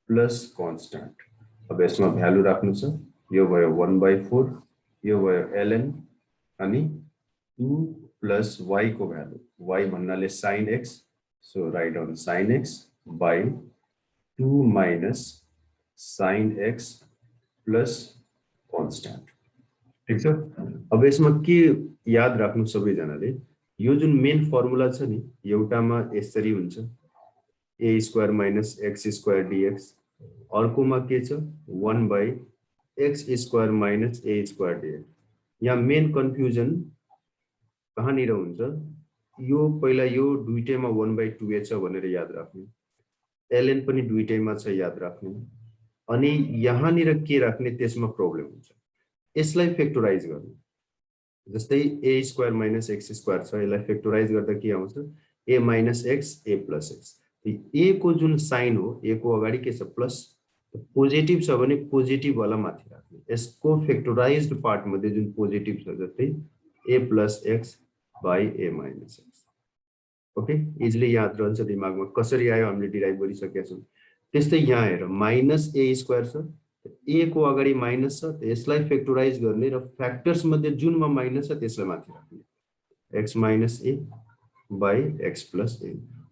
plus constant। अब यसमा भ्यालु राख्नु छ, यो भयो 1/4, यो भयो ln अनि 2 plus y को भ्यालु, y भन्नाले sin x, so write down sin x by 2 minus sin x plus constant। ठीक छ। अब यसमा के याद राख्नु सबैजनाले, यो जुन मेन फर्मुला छ नि एउटामा यसरी हुन्छ a square minus x square dx, अर्कोमा के छ 1/x square minus a square dx। यहाँ मेन कन्फ्युजन कहाँनिर हुन्छ, यो पहिला यो दुईटैमा 1/2a छ भनेर याद राख्नु, ln पनि दुईटैमा छ याद राख्नु, अनि यहाँनिर के राख्ने त्यसमा प्रब्लम हुन्छ। यसलाई फेक्टोराइज गर्नु, जस्तै a square minus x square छ, यसलाई फेक्टोराइज गर्दा के आउँछ a minus x a plus x। a को जुन साइन हो, a को अगाडि के छ प्लस, पोजिटिभ छ भने पोजिटिभ वाला माथि राख्ने, यसको फेक्टोराइज्ड पार्ट मध्ये जुन पोजिटिभ छ जस्तै a plus x by a minus x। Okay, easily याद रहन्छ दिमागमा, कसरी आयो हामीले डिराइभ गरिसकेका छौँ। त्यस्तै यहाँ हेर माइनस a स्क्वायर छ, a को अगाडि माइनस छ, यसलाई फेक्टोराइज गर्ने र फ्याक्टर्स मध्ये जुनमा माइनस छ त्यसलाई माथि राख्ने, x minus a by x plus a।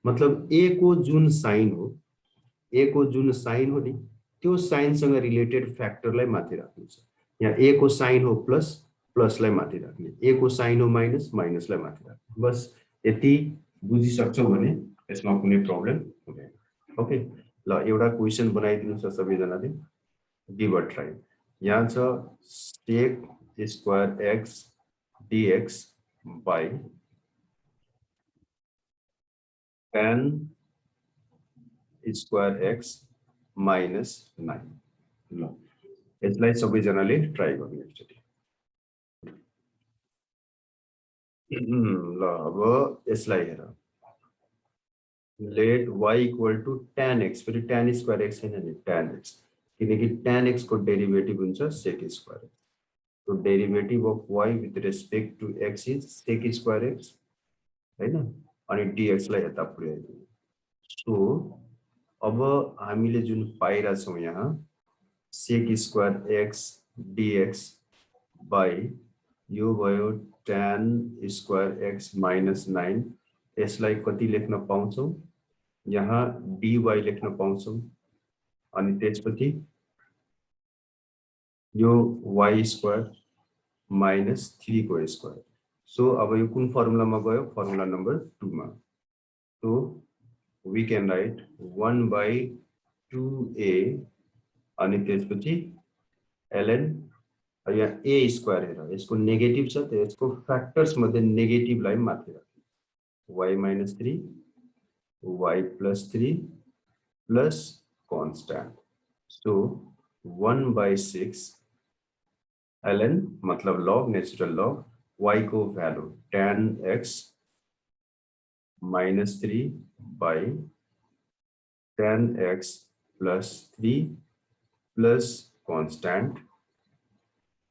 मतलब a को जुन साइन हो, a को जुन साइन हो नि त्यो साइनसँग रिलेटेड फ्याक्टरलाई माथि राख्नु छ। यहाँ a को साइन हो प्लस, प्लसलाई माथि राख्ने, a को साइन हो माइनस, माइनसलाई माथि राख्ने। बस यति बुझिसक्छौ भने यसमा कुनै प्रब्लम हुँदैन। ओके, ल एउटा क्वेशन बनाइदिनु छ सबैजनाले, गिभ अ ट्राई। यहाँ छ sec square x dx by tan square x minus 9। ल यसलाई सबैजनाले ट्राई गर्नु एकचोटि। ल अब यसलाई हेर, let y equal to tan x, फेरि tan स्क्वायर x छैन नि tan x, किनकि tan x को डेरिभेटिभ हुन्छ sec square. So derivative of y with respect to x is sec square x हैन, अनि dx लाई यता पुर्याइदिनु। सो अब हामीले जुन पाइरा छौं यहाँ sec square x dx by यो भयो tan स्क्वायर x माइनस 9, यसलाई कति लेख्न पाउँछौं, यहाँ dy लेख्न पाउँछौं, अनि त्यसपछि यो y स्क्वायर माइनस 3 को स्क्वायर। सो अब यो कुन फर्मुलामा गयो, फर्मुला नम्बर 2 मा। So we can write 1/2a अनि त्यसपछि ln, यहाँ a स्क्वायर हेर यसको नेगेटिभ छ, त यसको फ्याक्टर्स मध्ये नेगेटिभ लाई माथि राख्नु, y minus 3 y plus 3 plus constant. So 1/6 ln मतलब लॉग, नेचुरल लॉग, y को भ्यालु tan x minus 3 by tan x plus 3 plus constant,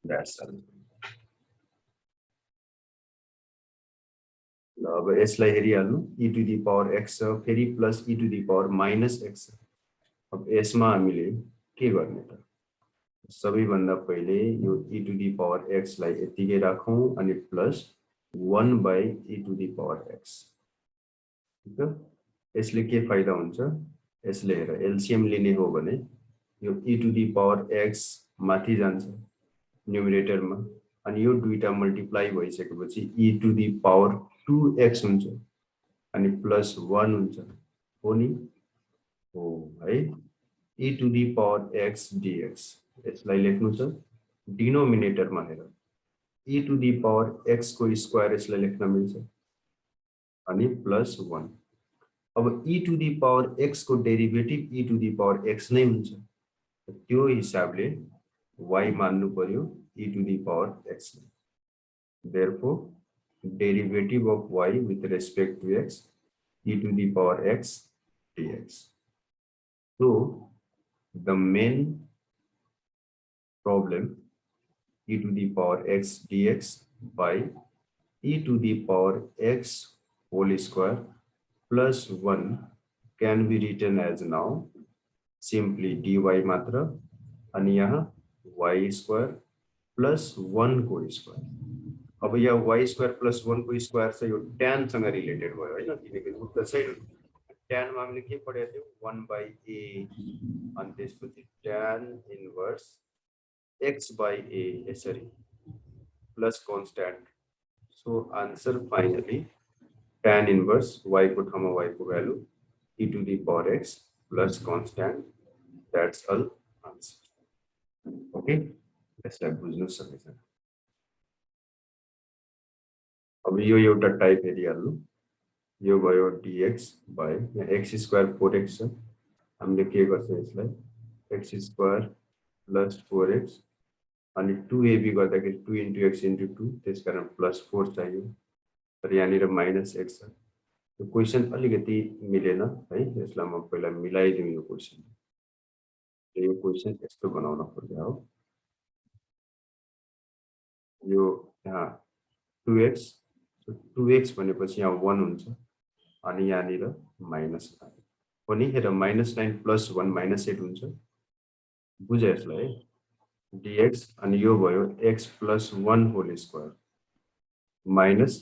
that's all. अब यसलाई हेरिहाल्नु, e to the power x छ, फेरि plus e to the power minus x छ। अब यसमा हामीले के गर्ने त, सबैभन्दा पहिले यो e to the power x लाई यतिकै राखौं अनि plus 1/e to the power x। ठीक छ, यसले के फाइदा हुन्छ, यसले हेर एलसीएम लिने हो भने यो e to the power x माथि जान्छ न्युमरेटरमा, अनि यो दुईटा मल्टिप्लाई भइसकेपछि e to the power 2x हुन्छ अनि प्लस 1 हुन्छ, हो नि, हो है। e to the power x dx, यसलाई लेख्नु छ डिनोमिनेटरमा हेर e to the power x को स्क्वायर, यसलाई लेख्न मिल्छ अनि प्लस 1। अब e to the power x को derivative e to the power x नै हुन्छ, त्यो हिसाबले y मान्नु पर्यो e to the power x। therefore derivative of y with respect to x e to the power x dx. So the main problem e to the power x dx by e to the power x whole square plus 1 can be written as now simply dy matra and यहाँ y square plus 1 को square. अब यहाँ y square plus 1 को square से यो tan सँग related भयो हैन किनकि उक्त साइड tan मा हामीले के पढेको थियौ 1 by a अनि त्यसपछि tan inverse x by a यसरी plus constant. So answer finally tan inverse y को ठाउँमा y को value e to the power x plus constant. That's all answer. Okay, यसलाई बुझ्नु सकेछ. अब यो एउटा टाइप हेरिहाल्नु. यो भयो dx by यहाँ x square 4x छ. हामीले के गर्छ यसलाई x square plus 4x अनि 2ab गर्दाखेरि 2 into x into 2 त्यसकारण plus 4 चाहियो. तर यहाँनिर minus x छ. यो क्वेशन अलिकति मिलेन है. यसलाई म पहिला मिलाइदिउँ यो क्वेशन. यो क्वेशन यस्तो बनाउन खोजे हो. यो यहाँ 2x 2x भनेपछि यहाँ 1 हुन्छ अनि यहाँनिर माइनस हो नि हेर -9 plus 1 -8 हुन्छ. बुझे यसलाई dx अनि यो भयो x plus 1 whole square minus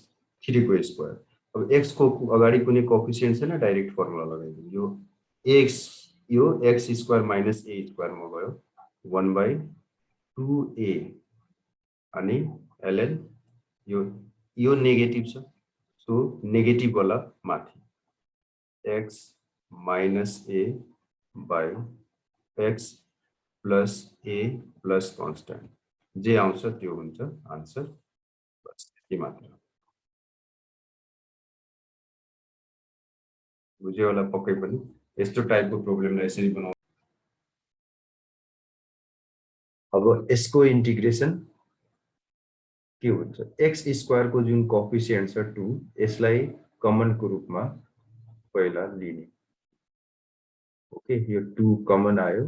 3 को स्क्वायर. अब x को अगाडि कुनै कोएफिसिएन्ट छैन डाइरेक्ट फर्मुला लगाइदिनु. यो x square minus a square मा भयो 1 by 2a अनि ln यो नेगेटिभ छ सो नेगेटिभ वाला माथि x minus a by x plus a plus constant जे आउँछ त्यो हुन्छ आन्सर. बस यति मात्र. बुझ्यो होला पक्कै पनि. यस्तो टाइपको प्रोब्लेमलाई यसरी बनाउनु. अब यसको इन्टिग्रेसन के हुन्छ x स्क्वायर को जुन कोएफिसिएन्ट छ 2 यसलाई कमन को रूपमा पहिला लिने. ओके यो 2 कमन आयो.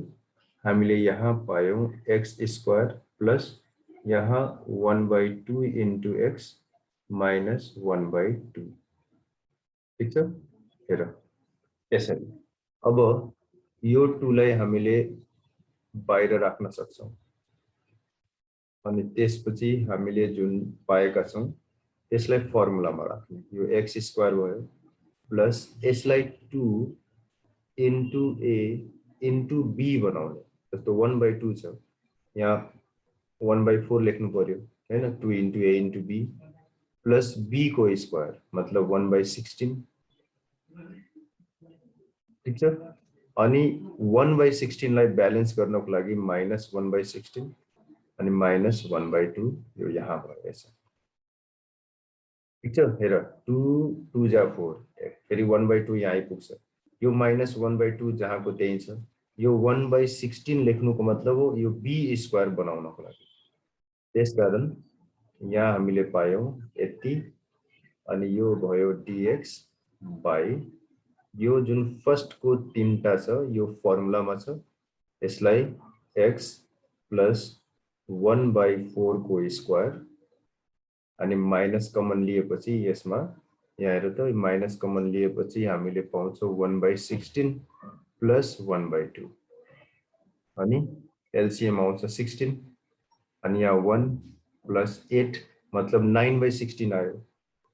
हामीले यहाँ पायौं x स्क्वायर प्लस यहाँ 1 by 2 into x minus 1 by 2. ठीक छ हेर यसरी. अब यो 2 लाई हामीले बाहिर राख्न सक्छौं अनि त्यसपछि हामीले जुन पाएका छौं त्यसलाई फर्मुलामा राख्ने. यो x स्क्वायर भयो प्लस यसलाई 2 into a into b बनाउने. जस्तो 1 by 2 छ यहाँ 1 by 4 लेख्नु पर्यो हैन. 2 into a into b plus b को स्क्वायर मतलब 1 by 16. ठीक छ. अनि 1 by 16 लाई ब्यालेन्स गर्नको लागि minus 1 by 16 अनि minus 1 by 2 यो यहाँ भयो यसो. ठीक छ हेर 2 2 जा 4 फेरि 1 by 2 यहाँ आइपुग्छ. यो minus 1 by 2 जहाँको त्यही छ. यो 1 by 16 लेख्नुको मतलब हो यो b स्क्वायर बनाउनको लागि. त्यसकारण यहाँ हामीले पायौं यति अनि यो भयो dx by यो जुन फर्स्ट को तीनटा छ यो फर्मुलामा छ. यसलाई x plus 1 by 4 को स्क्वायर अनि माइनस कमन लिएपछि यसमा यहाँ हेर त माइनस कमन लिएपछि हामीले पाउँछौं 1 by 16 plus 1 by 2 अनि एलसीएम आउँछ 16 अनि यहाँ 1 plus 8 मतलब 9 by 16 आयो.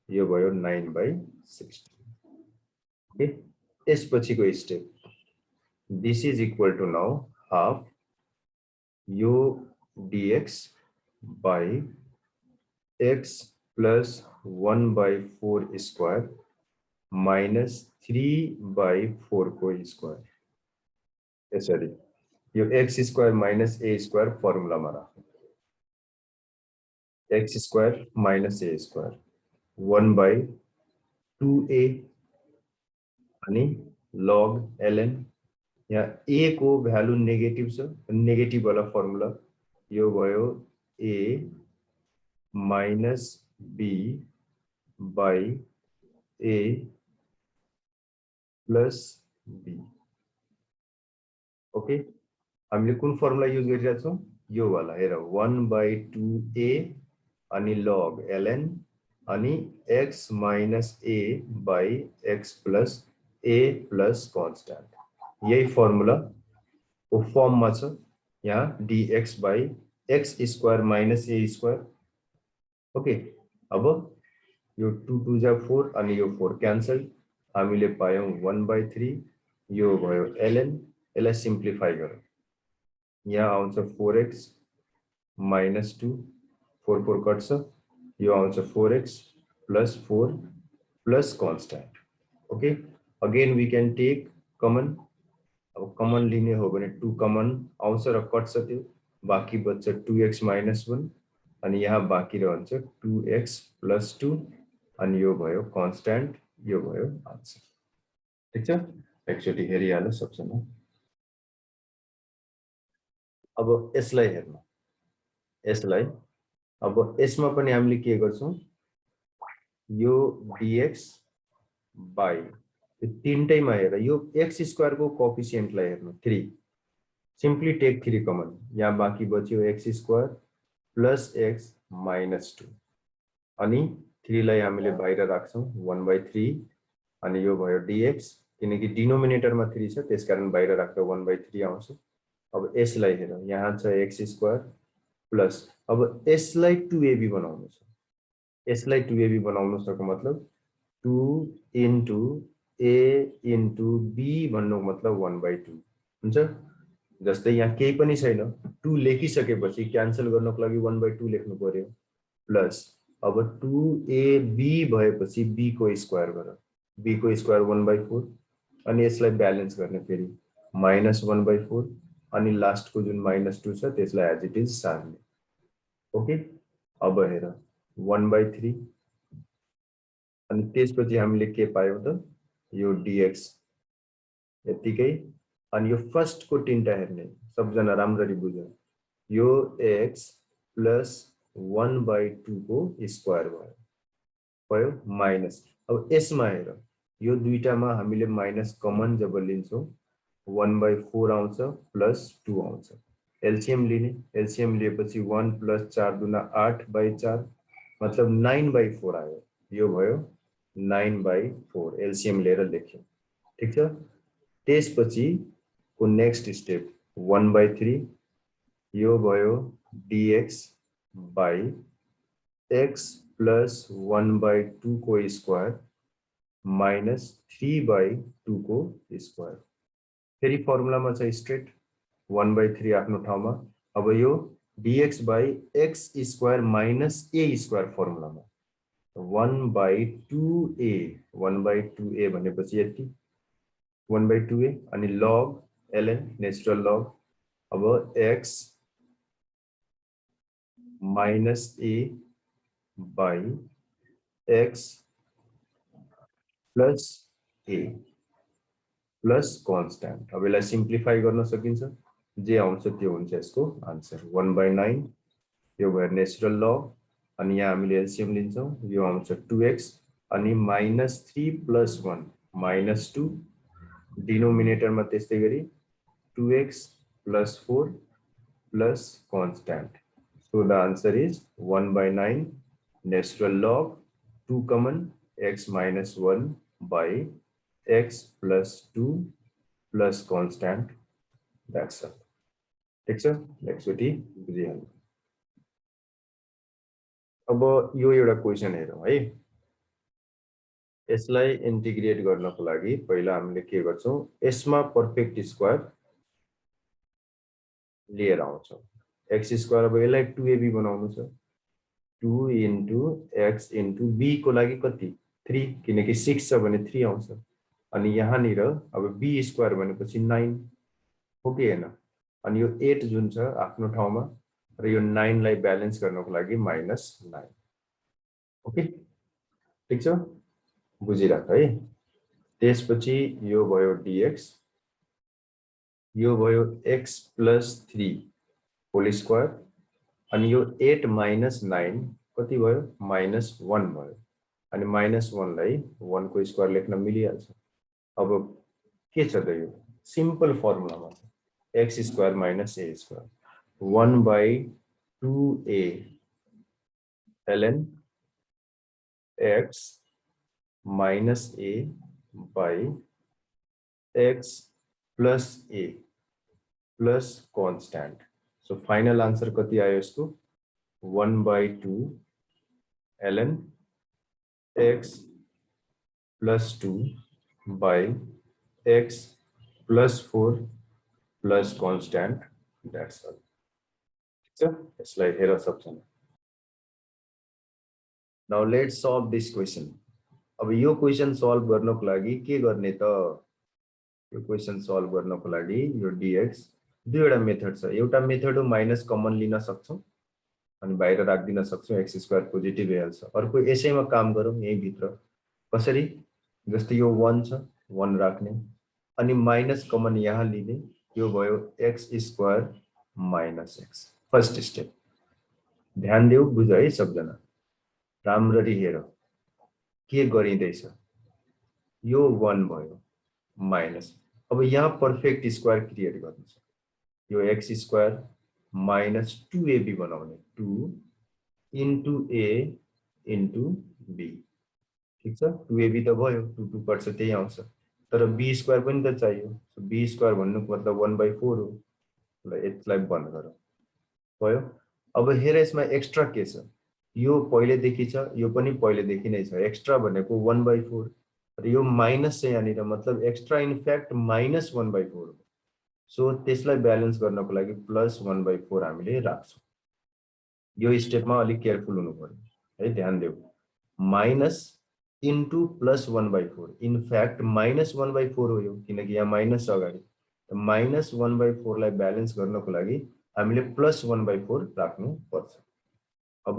यो भयो 9 by 16. ओके यसपछिको step this is equal to now half यो dx by x plus 1 by 4 square minus 3 by 4 को square. यसरी यो x square minus a square formula मा राख्नु. x square minus a square 1 by 2a अनि log ln यहाँ a को value negative छ नेगेटिभ वाला फर्मुला यो भयो a minus b by a plus b. Okay, हामीले कुन फर्मुला युज गरिरहेका छौं? यो वाला हेर 1/2a अनि log ln अनि x minus a by x plus a plus constant. यही फर्मुला को फर्म मा छ यहाँ dx by x square minus a square. Okay, अब यो 2 2 जा 4 अनि यो 4 क्यान्सल, हामीले पायौं 1/3, यो भयो ln. यसलाई सिम्प्लिफाई गरौँ, यहाँ आउँछ 4x minus 2, 4 4 कट्छ, यो आउँछ 4x plus 4 plus constant. Okay, again we can take common. अब कमन लिने हो भने 2 कमन आउँछ र कट्छ, त्यो बाँकी बच्छ 2x minus 1 अनि यहाँ बाँकी रहन्छ 2x plus 2 अनि यो भयो कन्स्ट्यान्ट, यो भयो आन्सर. ठीक छ, एकचोटी हेरिहाल्नु सबैजना. अब यसलाई हेर्नु, यसलाई अब यसमा पनि हामीले के गर्छौं, यो dx by तीनटैमा हेर, यो x स्क्वायर को कोएफिसिएन्टलाई हेर्नु 3, सिम्पली टेक 3 कमन, यहाँ बाँकी बच्यो x square plus x minus 2 अनि 3 लाई हामीले बाहिर राख्छौं 1/3 अनि यो भयो dx, किनकि डिनोमिनेटरमा 3 छ त्यसकारण बाहिर राख्दा 1/3 आउँछ. अब यसलाई हेर, यहाँ छ x स्क्वायर प्लस, अब यसलाई 2ab बनाउनु छ, यसलाई 2ab बनाउनु छको मतलब 2 into a into b भन्नुको मतलब 1/2 हुन्छ. जस्तै यहाँ केही पनि छैन, 2 लेखिसकेपछि क्यान्सल गर्नको लागि 1/2 लेख्नु पर्यो प्लस अब 2ab भएपछि b को स्क्वायर गर, b को स्क्वायर 1/4 अनि यसलाई ब्यालेन्स गर्ने फेरि माइनस 1/4 अनि लास्ट को जुन -2 छ त्यसलाई एज इट इज सार्ने. ओके, अब हेर 1/3 अनि त्यसपछि हामीले के पायौं त, यो dx यतिकै अनि यो फर्स्ट को तीनटा हेर्ने, सबजना राम्ररी बुझ, यो x plus 1/2 को स्क्वायर भयो माइनस. अब यसमा हेर, यो दुईटामा हामीले माइनस कमन जब लिन्छौं 1/4 आउँछ प्लस 2 आउँछ. एलसीएम लिने, एलसीएम लिएपछि 1 प्लस 4 दुना 8/4 मतलब 9/4 आयो, यो भयो 9/4 एलसीएम लिएर लेख्यौं. ठीक छ, त्यसपछि को नेक्स्ट स्टेप 1/3, यो भयो dx by x plus 1/2 को स्क्वायर माइनस 3/2 को स्क्वायर. फेरि फर्मुलामा छ स्ट्रेट 1/3 आफ्नो ठाउँमा. अब यो dx by x square minus a square फर्मुलामा 1/2a, 1/2a भनेपछि यति 1/2a अनि log ln नेचुरल लग. अब x minus a by x plus a plus constant. अब यसलाई सिम्प्लिफाई गर्न सकिन्छ, जे आउँछ त्यो हुन्छ यसको आन्सर 1/9. यो भयो नेचुरल लग अनि यहाँ हामीले एलसीएम लिन्छौं, यो आउँछ 2x अनि -3 plus 1 -2 डिनोमिनेटरमा त्यस्तै गरी 2x plus 4 plus constant. So the answer is 1/9 natural log 2 common x minus 1 by x plus 2 plus constant. That's all. ठीक छ, एकचोटी बुझिहाल्नु. अब यो एउटा क्वेशन हेरौं है. यसलाई इन्टिग्रेट गर्नको लागि पहिला हामीले के गर्छौं, यसमा पर्फेक्ट स्क्वायर लिएर आउँछौं. x स्क्वायर अब यसलाई 2ab बनाउनु छ, 2 into x into b को लागि कति 3, किनकि 6 छ भने 3 आउँछ अनि यहाँनिर अब b स्क्वायर भनेपछि 9 हो कि हैन. अनि यो 8 जुन छ आफ्नो ठाउँमा र यो 9 लाई ब्यालेन्स गर्नको लागि -9. ओके, ठीक छ, बुझिराख है. त्यसपछि यो भयो dx, यो भयो x plus 3 होल स्क्वायर अनि यो 8 minus 9 कति भयो -1 भयो अनि -1 लाई 1 को स्क्वायर लेख्न मिलिहाल्छ। अब के छ त यो सिम्पल फर्मुलामा छ x square minus a square 1/2a ln x minus a by x plus a plus constant. So final answer कति आयो यसको 1/2 ln x plus 2 by x plus 4 plus constant. That's all. So यसलाई हेर सक्छौं। Now let's solve this question. अब यो question solve गर्नको लागि के गर्ने त यो क्वेशन सल्भ गर्नको लागि यो dx दुईवटा मेथड छ। एउटा मेथड हो माइनस कमन लिन सक्छौं अनि बाहिर राख्दिन सक्छौं x स्क्वायर पोजिटिभ भइहाल्छ। अर्को यसैमा काम गरौँ यही भित्र कसरी जस्तै यो 1 छ 1 राख्ने अनि माइनस कमन यहाँ लिने यो भयो x square minus x। First step ध्यान देऊ बुझ है सबजना राम्ररी हेर के गरिँदैछ यो 1 भयो माइनस अब यहाँ पर्फेक्ट स्क्वायर क्रिएट गर्नु छ यो x स्क्वायर माइनस 2ab बनाउने 2 into a into b ठीक छ 2ab त भयो 2 2 कट्छ त्यही आउँछ तर b स्क्वायर पनि त चाहियो b स्क्वायर भन्नुको मतलब 1/4 हो ल यसलाई बन्द गरौँ भयो। अब हेर यसमा एक्स्ट्रा के छ यो पहिलेदेखि छ यो पनि पहिलेदेखि नै छ एक्स्ट्रा भनेको 1/4 र यो माइनस चाहिँ यहाँनिर मतलब एक्स्ट्रा इनफ्याक्ट -1/4 हो सो त्यसलाई ब्यालेन्स गर्नको लागि +1/4 हामीले राख्छौं। यो स्टेपमा अलि केयरफुल हुनु पर्यो है ध्यान देऊ माइनस इन्टु +1/4 इनफ्याक्ट -1/4 हो यो किनकि यहाँ माइनस छ अगाडि -1/4 लाई ब्यालेन्स गर्नको लागि हामीले +1/4 राख्नु पर्छ। अब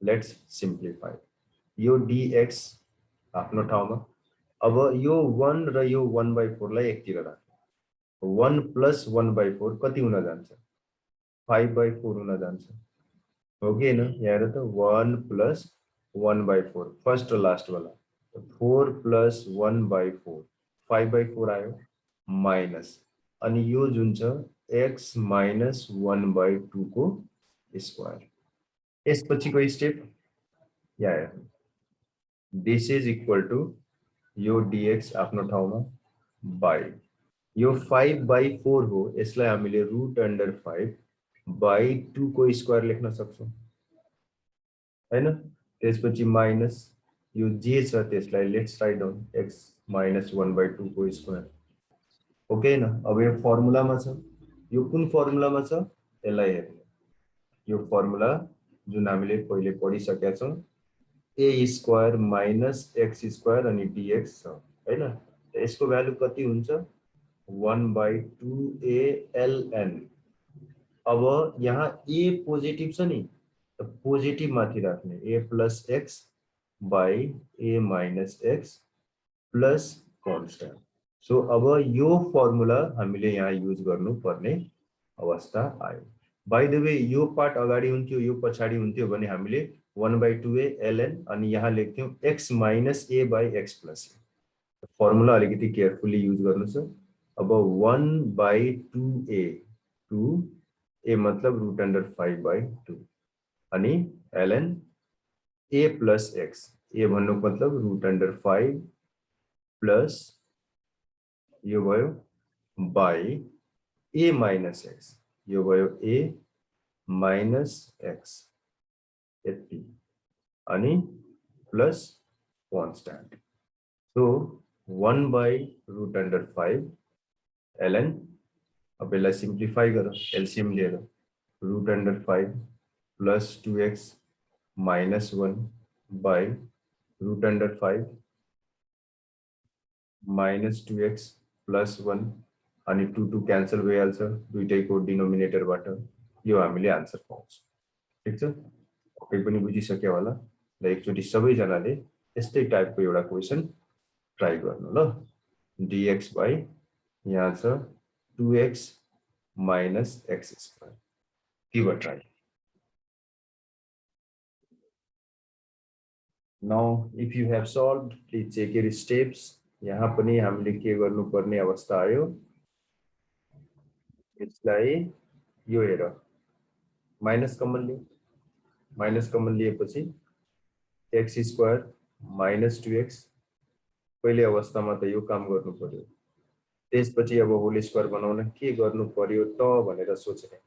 लेट्स सिम्प्लिफाई यो dx आफ्नो ठाउँमा अब यो 1 र यो 1/4 लाई एकतिर राख्नु 1 + 1/4 कति हुन जान्छ 5/4 हुन जान्छ हो कि हैन यहाँ त 1 + 1/4 फर्स्ट र लास्ट वाला 4 + 1/4 5/4 आयो माइनस अनि यो जुन छ x - 1/2 को स्क्वायर यसपछिको स्टेप यहाँ दिस इज इक्वल टु यो dx आफ्नो ठाउँमा बाइ यो 5/4 हो यसलाई हामीले √5/2 को स्क्वायर लेख्न सक्छौं हैन त्यसपछि माइनस यो जे छ त्यसलाई लेट्स राइट डाउन x - 1/2 को स्क्वायर ओके न अब यो फर्मुलामा छ यो कुन फर्मुलामा छ यसलाई हेर्नु यो फर्मुला जुन हामीले पहिले पढिसकेका छौं a square minus x square अनि dx छ हैन यसको भ्यालु कति हुन्छ 1/2a ln अब यहाँ a पोजिटिभ छ नि त पोजिटिभ माथि राख्ने a + x by a minus x plus constant so अब यो फर्मुला हामीले यहाँ युज गर्नु पर्ने अवस्था आयो बाइ द वे यो पार्ट अगाडि हुन्थ्यो यो पछाडी हुन्थ्यो भने हामीले 1/2a ln अनि यहाँ लेख्थ्यौं x minus a by x plus a formula अलिकति केयरफुली युज गर्नु छ अब 1/2a 2a मतलब √5/2 अनि ln a plus x a भन्नुको मतलब √5 प्लस यो भयो बाइ a minus x यो भयो a minus x यति अनि प्लस कांस्टेंट सो 1/√5 ln अब यसलाई सिम्प्लिफाई गरौँ एलसीएम लिएर √5 plus 2x minus 1 by √5 minus 2x plus 1 अनि 2 2 क्यान्सल भइहाल्छ दुईटैको डिनोमिनेटरबाट यो हामीले आन्सर पाउँछ ठीक छ पक्कै पनि बुझिसक्यो होला ल एकचोटी सबैजनाले यस्तै टाइपको एउटा क्वेशन ट्राई गर्नु ल dx by यहाँ छ 2x minus x square give a try Now, if you have solved, please check your steps. यहाँ पनि हामीले के गर्नुपर्ने अवस्था आयो, यसलाई यो हेर माइनस कमन लिएपछि x स्क्वायर माइनस 2x पहिले अवस्थामा त यो काम गर्नु पर्यो, त्यसपछि अब होल स्क्वायर बनाउन के गर्नु पर्यो त भनेर सोच्ने,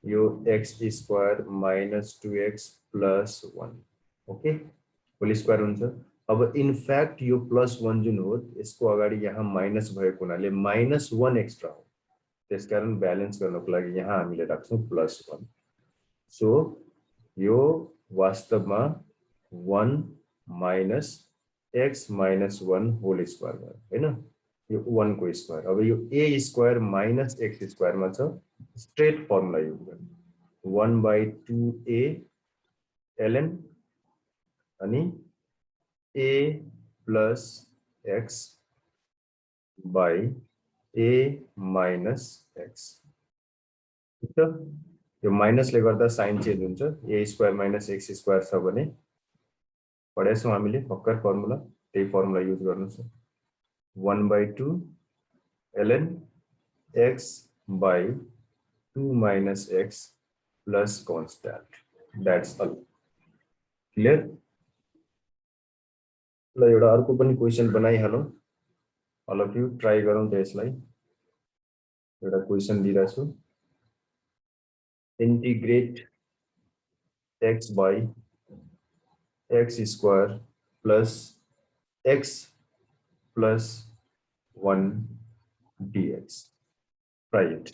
यो x square minus 2x plus 1 okay whole square हुन्छ। अब इनफ्याक्ट यो प्लस 1 जुन हो यसको अगाडि यहाँ माइनस भएको हुनाले माइनस 1 एक्स्ट्रा हो, त्यसकारण ब्यालेन्स गर्नको लागि यहाँ हामीले राख्छौं प्लस 1। सो यो वास्तवमा 1 minus x minus 1 whole square भयो हैन, यो 1 को स्क्वायर। अब यो a square minus x square मा छ, स्ट्रेट फर्मुला युज गर्ने 1/2a ln अनि a plus x by a minus x। ठीक छ, यो माइनसले गर्दा साइन चेन्ज हुन्छ, a square minus x square छ भने पढेछौं हामीले भर्खर फर्मुला, त्यही फर्मुला युज गर्नु छ 1/2 ln x by 2 minus x plus constant, that's all clear। ल एउटा अर्को पनि क्वेशन बनाइहालौं, अल अफ यु ट्राई गरौँ त यसलाई। एउटा क्वेशन दिइराछु, integrate x by x square plus x plus 1 dx, try it।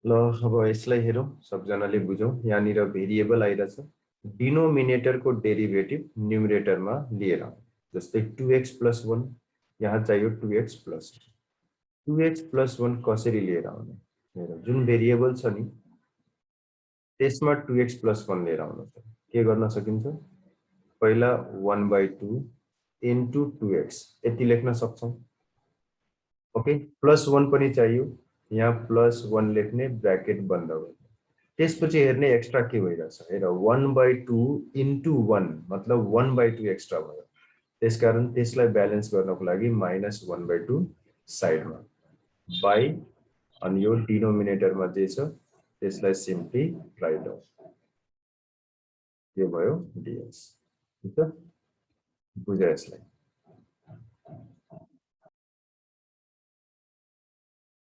ल अब यसलाई हेरौं, सबजनाले बुझौं। यहाँनिर भेरिएबल आइराछ, डिनोमिनेटर को डेरिभेटिभ न्युमरेटर में लिएर आउँ, जस्तै 2x plus 1 यहाँ चाहियो 2x plus 2x plus 1 कसरी लिएर आउने, हेर जुन भेरिएबल छ नि त्यसमा 2x plus 1 लिएर आउनु छ। के गर्न सकिन्छ, पहिला 1/2 into 2x यति लेख्न सक्छौं, ओके प्लस 1 पनि चाहियो, यहाँ प्लस 1 लेख्ने ब्रैकेट बन्द गर्ने, त्यसपछि हेर्ने एक्स्ट्रा के भइरहेछ, हेर 1/2 into 1 मतलब 1/2 एक्स्ट्रा भयो, त्यसकारण त्यसलाई ब्यालेन्स गर्नको लागि -1/2 साइडमा बाइ अनि यो डिनोमिनेटरमा जे छ त्यसलाई सिम्पली राइट आउट, यो भयो dx। ठीक छ, बुझ्यो यसलाई।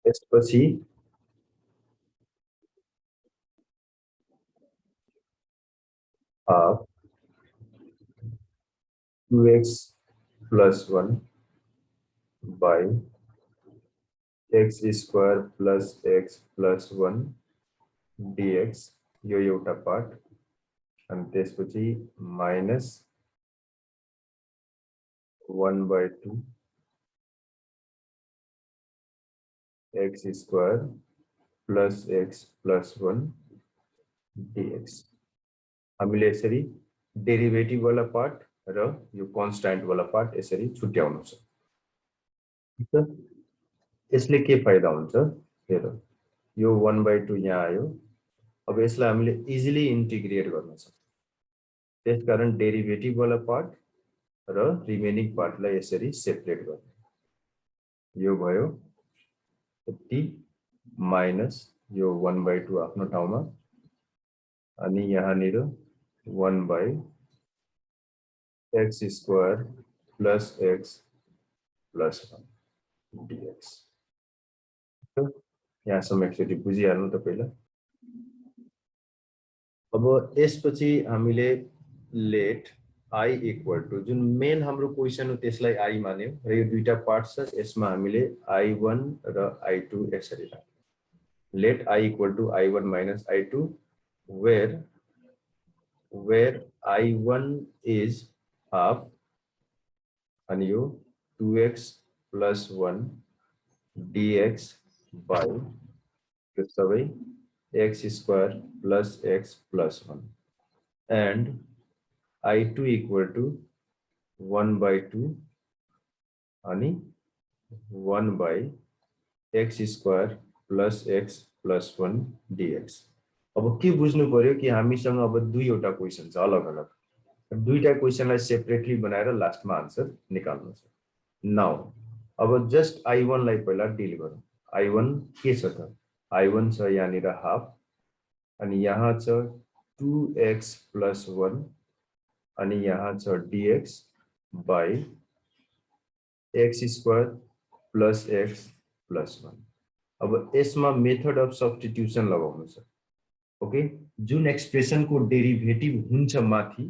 त्यसपछि half 2x plus 1 by x square plus x plus 1 dx, यो एउटा पार्ट, अनि त्यसपछि minus 1/2 x square plus x plus 1 dx। हामीले यसरी डेरिभेटिभ वाला पार्ट र यो कन्स्ट्यान्ट वाला पार्ट यसरी छुट्याउनु छ। ठीक छ, यसले के फाइदा हुन्छ, हेर यो 1/2 यहाँ आयो, अब यसलाई हामीले इजिली इन्टिग्रेट गर्न सक्छौं, त्यसकारण डेरिभेटिभ वाला पार्ट र रिमेनिङ पार्टलाई यसरी सेपरेट गर्ने, यो भयो यति माइनस यो 1/2 आफ्नो ठाउँमा, अनि यहाँनिर 1/x square plus x plus 1 dx। यहाँसम्म एकचोटि बुझिहाल्नु तपाईलाई। अब यसपछि हामीले लेट i इक्वल टु जुन मेन हाम्रो क्वेशन हो त्यसलाई i मान्यौ र यो दुईटा पार्ट छ, यसमा हामीले i1 र i2 यसरी राख्यौं। Let i equal to i1 minus i2 where i1 is half and you 2x plus 1 dx by x square plus x plus 1 and i2 equal to 1/2 आणि 1 by x square plus x plus 1 dx। अब के बुझ्नु पर्यो कि हामीसँग अब दुईवटा question छ अलग अलग दुईटा क्वेशनलाई सेपरेटली बनाएर लास्टमा आन्सर निकाल्नु छ नाउ अब जस्ट I1 लाई पहिला डिल गरौँ I1 के छ त I1 छ यहाँनिर हाफ अनि यहाँ छ 2x + 1 अनि यहाँ छ dx by x² + x + 1 अब यसमा मेथड अफ सब्स्टिट्युसन लगाउनु छ ओके जुन एक्सप्रेसनको डेरिभेटिभ हुन्छ माथि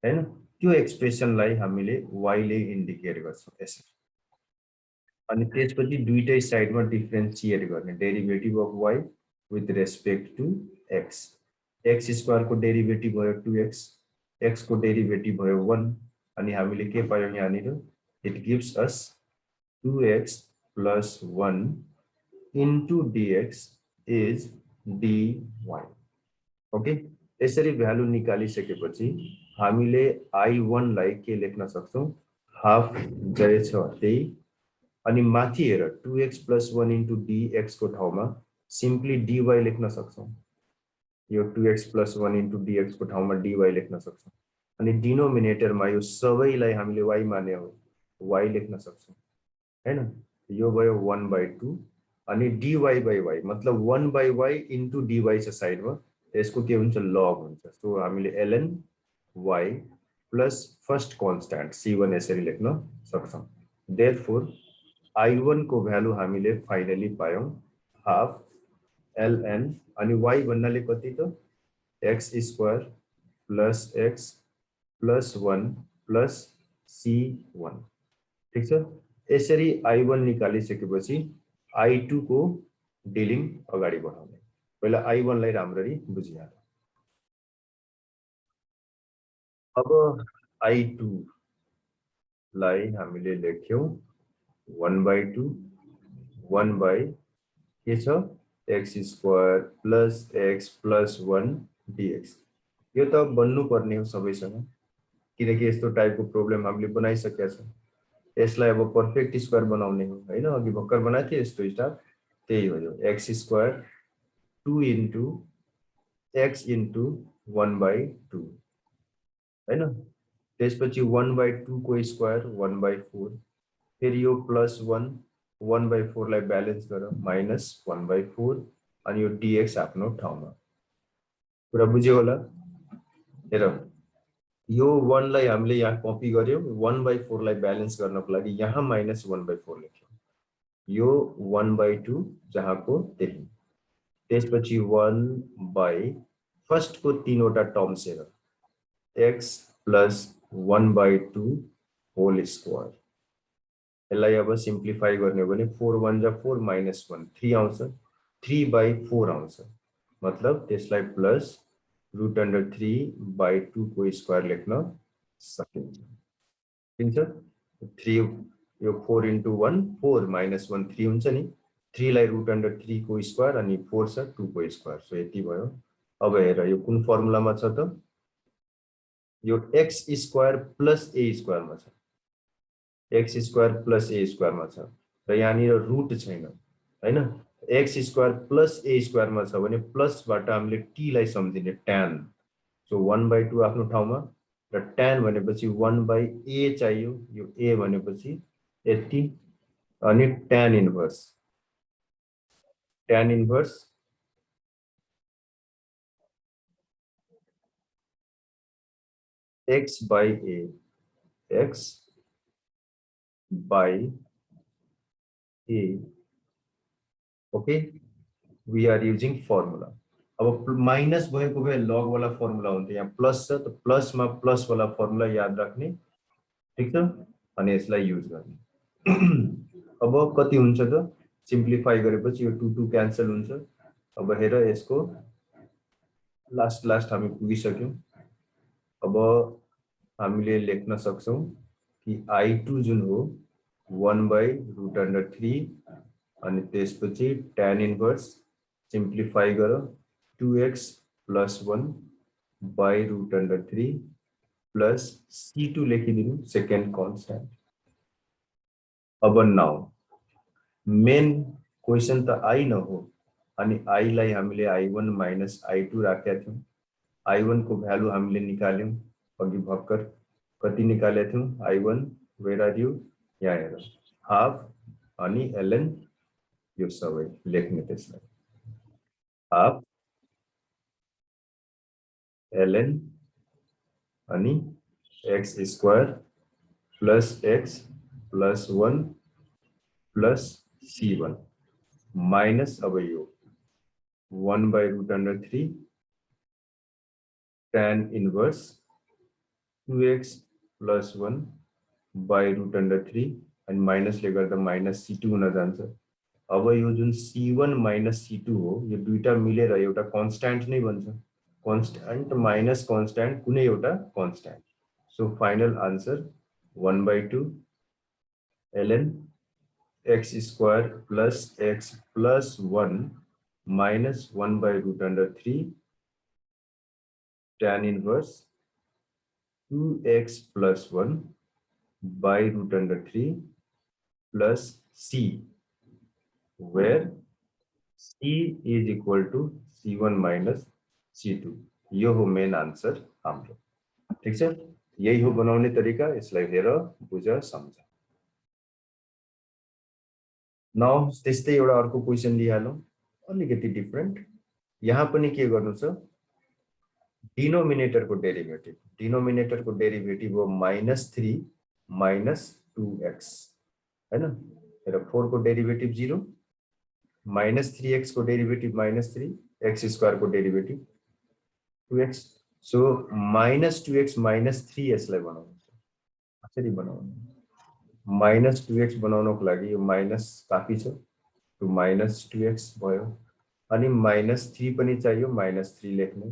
हैन त्यो एक्सप्रेसनलाई हामीले y ले इन्डिकेट गर्छौं यसरी अनि त्यसपछि दुईटै साइडमा डिफरेन्शिएट गर्ने derivative of y with respect to x x² को डेरिभेटिभ भयो 2x x को डेरिभेटिभ भयो 1 अनि हामीले के पायौं यहाँनिर it gives us 2x + 1 into dx is dy okay यसरी भ्यालु निकालिसकेपछि हामीले I1 लाई के लेख्न सक्छौं हाफ जय छ त्यही अनि माथि हेर 2x + 1 into dx को ठाउँमा सिम्पली dy लेख्न सक्छौं यो 2x + 1 into dx को ठाउँमा dy लेख्न सक्छौं अनि डिनोमिनेटरमा यो सबैलाई हामीले y माने हो y लेख्न सक्छौं हैन यो भयो 1/2 अनि dy by y मतलब 1/y into dy छ साइडमा त्यसको के हुन्छ लग हुन्छ सो हामीले ln y plus first constant c1 यसरी लेख्न सक्छौं देयरफोर I1 को भ्यालु हामीले फाइनली पायौं हाफ ln अनि y भन्नाले कति त x² + x + 1 + c1 ठीक छ यसरी I1 निकालिसकेपछि I2 को डिलिङ अगाडि बढाउने पहिला I1 लाई राम्ररी बुझिहाल अब I2 लाई हामीले लेख्यौं 1/2 1 by के छ x² + x + 1 dx यो त बन्नु पर्ने हो सबैसँग किनकि यस्तो टाइपको प्रब्लम हामीले बनाइसकेका छौं यसलाई अब पर्फेक्ट स्क्वायर बनाउने हो हैन अघि भर्खर बनाएको थिए यस्तो स्टार त्यही हो यो x² 2 into x into 1/2 हैन त्यसपछि 1/2 को स्क्वायर 1/4 फेरि यो +1 1/4 लाई ब्यालेन्स गर -1/4 अनि यो dx आफ्नो ठाउँमा कुरा बुझ्यो होला हेर यो 1 लाई हामीले यहाँ कपी गर्यौं 1/4 लाई ब्यालेन्स गर्नको लागि यहाँ -1/4 लेख्यौं यो 1/2 जहाँको त्यही त्यसपछि 1 by फर्स्ट को तीनवटा टर्म्स हेर x + 1/2 होल स्क्वायर यसलाई अब सिम्प्लिफाई गर्ने हो भने 4 1 जा 4 -1 3 आउँछ 3/4 आउँछ मतलब त्यसलाई प्लस √3/2 को स्क्वायर लेख्न सकिन्छ ठीक छ 3 यो 4 into 1 4 -1 3 हुन्छ नि 3 लाई √3 को स्क्वायर अनि 4 छ 2 को स्क्वायर सो यति भयो अब हेर यो कुन फर्मुलामा छ त यो x² + a² मा छ x² + a² मा छ र यहाँनिर रुट छैन हैन x² + a² मा छ भने प्लसबाट हामीले t लाई सम्झिने tan सो 1/2 आफ्नो ठाउँमा र tan भनेपछि 1/a चाहियो यो a भनेपछि यति अनि tan inverse x by a x by a okay we are using formula अब माइनस भएको भए लग वाला फर्मुला हुन्थ्यो यहाँ प्लस छ त प्लसमा प्लस वाला फर्मुला याद राख्ने ठीक छ अनि यसलाई युज गर्ने अब कति हुन्छ त सिम्प्लिफाई गरेपछि यो 2 2 क्यान्सल हुन्छ अब हेर यसको लास्ट हामी पुगिसक्यौं अब हामीले लेख्न सक्छौं कि I2 जुन हो 1/√3 अनि त्यसपछि tan इन्भर्स सिम्प्लिफाई गर 2x + 1 /√3 प्लस c2 लेखिदिनु सेकेन्ड कांस्टेंट अब नाउ मेन क्वेशन त आई न हो अनि आई लाई हामीले i1 माइनस i2 राखेका थियौं i1 को भ्यालु हामीले निकाल्यौं अघि भर्खर कति निकालेका थियौं i1 वेयर आर यु यहाँ हेर हाफ अनि ln यो सबै लेख्ने त्यसलाई हाफ ln अनि x square plus x plus 1 plus c1 minus अब यो 1/√3 tan इन्भर्स 2x प्लस 1 /√3 अनि माइनसले गर्दा माइनस c2 हुन जान्छ अब यो जुन c1 माइनस c2 हो यो दुईटा मिलेर एउटा कन्स्ट्यान्ट नै बन्छ कन्स्ट्यान्ट माइनस कन्स्ट्यान्ट कुनै एउटा constant so final answer 1/2 ln x square plus x plus 1 minus 1/√3 tan inverse 2x plus 1 /√3 plus c, where c is equal to c1 minus c2. यो हो मेन आन्सर हाम्रो ठीक छ यही हो बनाउने तरिका यसलाई हेर बुझ सम्झ नाउ त्यस्तै एउटा अर्को क्वेशन लिहालौं अलिकति डिफरेन्ट यहाँ पनि के गर्नु छ डिनोमिनेटर को डेरिभेटिभ हो -3 माइनस 2x हैन र 4 को डेरिभेटिभ 0 -3x को डेरिभेटिभ -3 x स्क्वायर को डेरिभेटिभ 2x सो -2x -3 यसलाई बनाउनु छ कसरी बनाउनु -2x बनाउनको लागि यो माइनस काफी छ तो -2x भयो अनि -3 पनि चाहियो -3 लेख्ने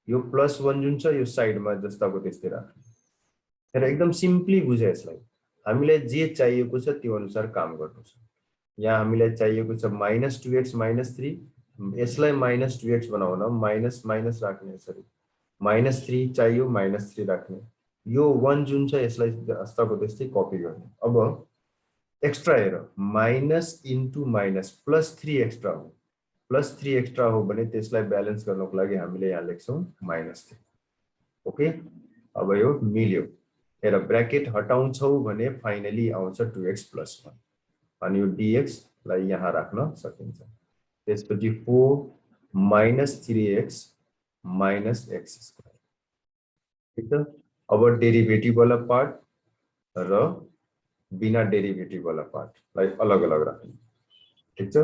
यो +1 जुन छ यो साइडमा जस्ताको त्यस्तै राख्नु र एकदम सिम्पली बुझे यसलाई हामीलाई जे चाहिएको छ त्यो अनुसार काम गर्नु छ यहाँ हामीलाई चाहिएको छ -2x -3 यसलाई -2x बनाउन माइनस माइनस राख्ने यसरी -3 चाहियो -3 राख्ने यो 1 जुन छ यसलाई जस्ताको त्यस्तै कपी गर्ने अब एक्स्ट्रा हेर माइनस इन्टु माइनस +3 एक्स्ट्रा हो +3 एक्स्ट्रा हो भने त्यसलाई ब्यालेन्स गर्नको लागि हामीले यहाँ लेख्छौं -3 ओके अब यो मिल्यो हेर ब्र्याकेट हटाउँछौ भने फाइनली आउँछ 2x + 1 अनि यो dx लाई यहाँ राख्न सकिन्छ त्यसपछि 4 - 3x - x स्क्वायर ठीक छ अब डेरिभेटिभ वाला पार्ट र बिना डेरिभेटिभ वाला पार्ट लाई अलग अलग राख्नु ठीक छ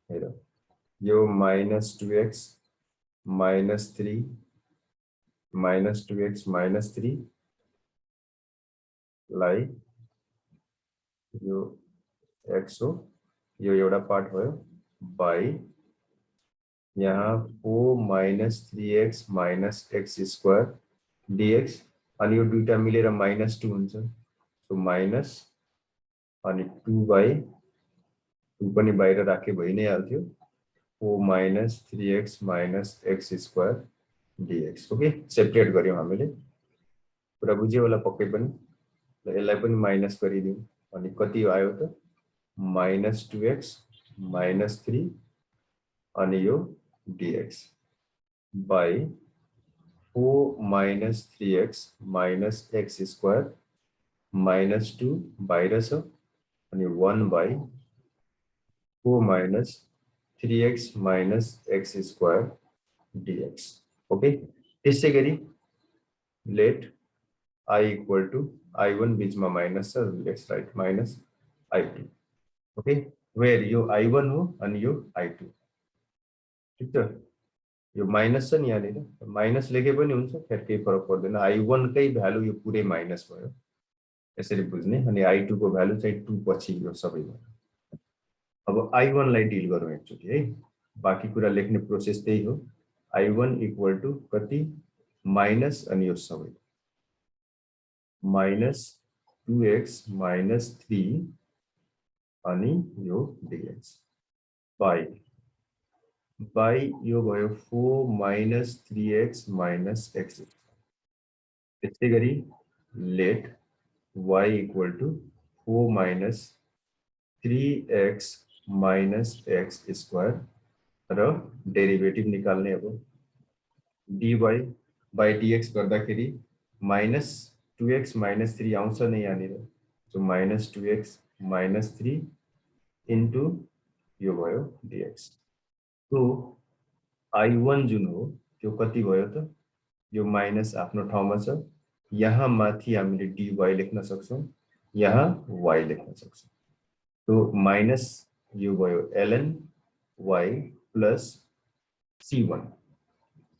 हेर यो -2x -3 -2x -3 लाई यो x हो यो एउटा पार्ट भयो बाइ यहाँ 4 - 3x - x स्क्वायर dx अनि यो दुईटा मिलेर -2 हुन्छ सो माइनस अनि 2/2 पनि बाहिर राखे भइ नै हाल्थ्यो 4 - 3x - x square dx okay separate गर्यौं हामीले पुरा बुझ्यो होला पक्कै पनि ल यसलाई पनि माइनस गरिदिउँ अनि कति आयो त -2x -3 अनि यो dx by 4 - 3x - x square -2 बाहिर छ अनि 1/4 - 3x - x square dx okay त्यसै गरी late I equal to I1 बीचमा माइनस छ let's write minus I2 okay where यो I1 हो अनि यो I2 ठीक छ यो माइनस छ नि यहाँनिर माइनस लेखे पनि हुन्छ फेरि केही फरक पर्दैन I1 कै भ्यालु यो पुरै माइनस भयो यसरी बुझ्ने अनि I2 को भ्यालु चाहिँ 2 पछि यो सबै भयो अब I1 लाई डिल गरौँ एकचोटी है बाँकी कुरा लेख्ने प्रोसेस त्यही हो I1 इक्वल टु कति माइनस अनि यो सबै -2x -3 अनि यो dx बाइ यो भयो 4 - 3x - x त्यसै गरी let y equal to 4 - 3x - x square र डेरिभेटिभ निकाल्ने अब dy by dx गर्दाखेरि minus 2x minus 3 आउँछ नै यहाँनिर so minus 2x minus 3 into यो भयो dx सो i1 जुन हो त्यो कति भयो त यो माइनस आफ्नो ठाउँमा छ यहाँ माथि हामीले dy लेख्न सक्छौं यहाँ y लेख्न सक्छौं सो माइनस यो भयो ln y plus c1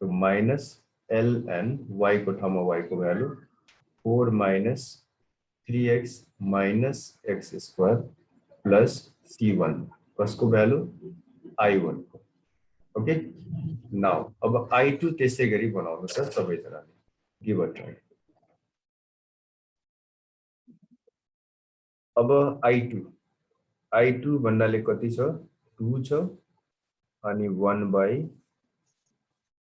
so minus ln y को ठाउँमा y को value 4 minus 3x minus x square plus c1 कसको भ्यालु i1 को ओके नाउ अब i2 त्यसै गरी बनाउनु छ सबैजनाले गिभ अ ट्राई अब i2 भन्नाले कति छ 2 छ अनि 1 by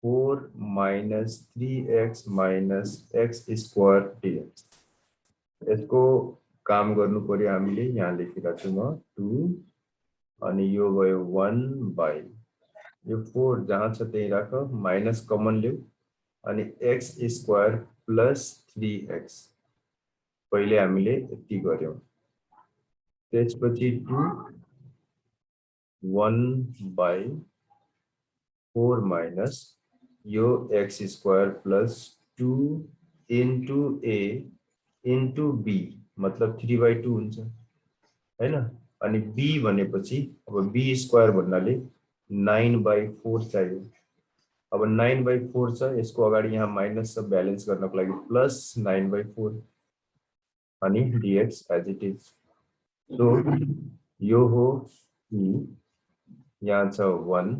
4 minus 3x minus x square dx यसको काम गर्नु पर्यो हामीले यहाँ लेखिरहेको छु म 2 अनि यो भयो 1 by यो 4 जहाँ छ त्यही राख माइनस कमन ल्याऊ अनि x स्क्वायर प्लस 3x पहिले हामीले यति गर्यौं त्यसपछि 2 1 by 4 minus यो x square plus 2 into a into b मतलब 3 by 2 हुन्छ हैन अनि b भनेपछि अब b स्क्वायर भन्नाले 9 by 4 चाहियो अब 9 by 4 छ यसको अगाडि यहाँ माइनस छ ब्यालेन्स गर्नको लागि प्लस 9 by 4 अनि dx as it is so यो हो e यहाँ छ 1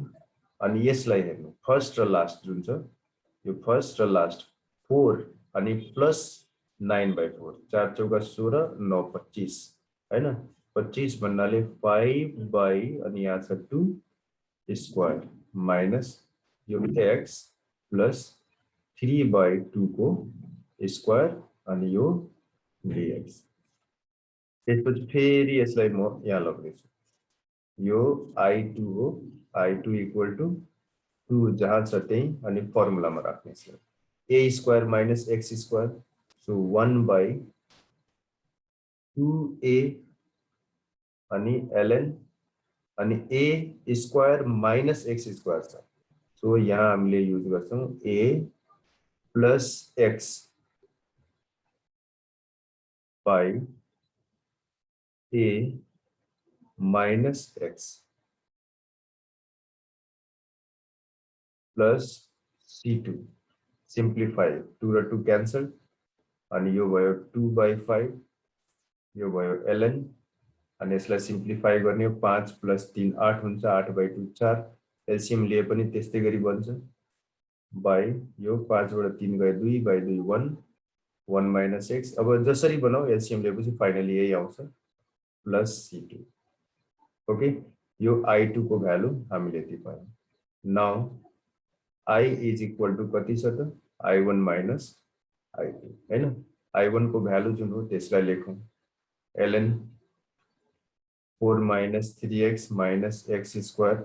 अनि यसलाई हेर्नु फर्स्ट र लास्ट जुन छ यो फर्स्ट र लास्ट 4 अनि प्लस 9 by 4 4 चौका 16 9 25 हैन 25 भन्नाले 5 by अनि यहाँ छ 2 स्क्वायर माइनस यो x प्लस 3 by 2 को स्क्वायर अनि यो dx त्यसपछि फेरि यसलाई म यहाँ लग्दैछु यो i2 हो i2 equal to 2 जहाँ छ त्यही अनि फर्मुलामा राख्ने छ a square minus x square so 1 by 2a अनि ln अनि a square minus x square छ सो यहाँ हामीले युज गर्छौं a plus x by a minus x plus c2 simplify 2 र 2 cancel अनि यो भयो 2 by 5 यो भयो ln अनि यसलाई सिम्प्लिफाई गर्ने 5 plus 3 8 हुन्छ 8 by 2 4 एलसीएम लिए पनि त्यस्तै गरी बन्छ by यो 5 बाट 3 गए 2 by 2 1 1 minus x अब जसरी बनाऊ एलसीएम लिएपछि फाइनली यही आउँछ प्लस c2 ओके यो i2 को भ्यालु हामीले यति पायौं now i is equal to कति छ त i1 minus i2 हैन i1 को भ्यालु जुन हो त्यसलाई लेखौं ln 4 minus 3x minus x square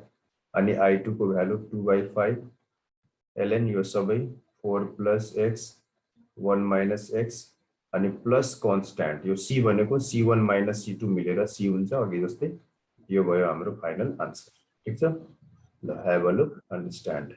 अनि i2 को भ्यालु 2 by 5 ln यो सबै 4 plus x 1 minus x अनि प्लस कन्स्ट्यान्ट यो c भनेको c1 minus c2 मिलेर c हुन्छ अघि जस्तै यो भयो हाम्रो फाइनल आन्सर ठीक छ ल हैव अ लुक अन्डरस्ट्यान्ड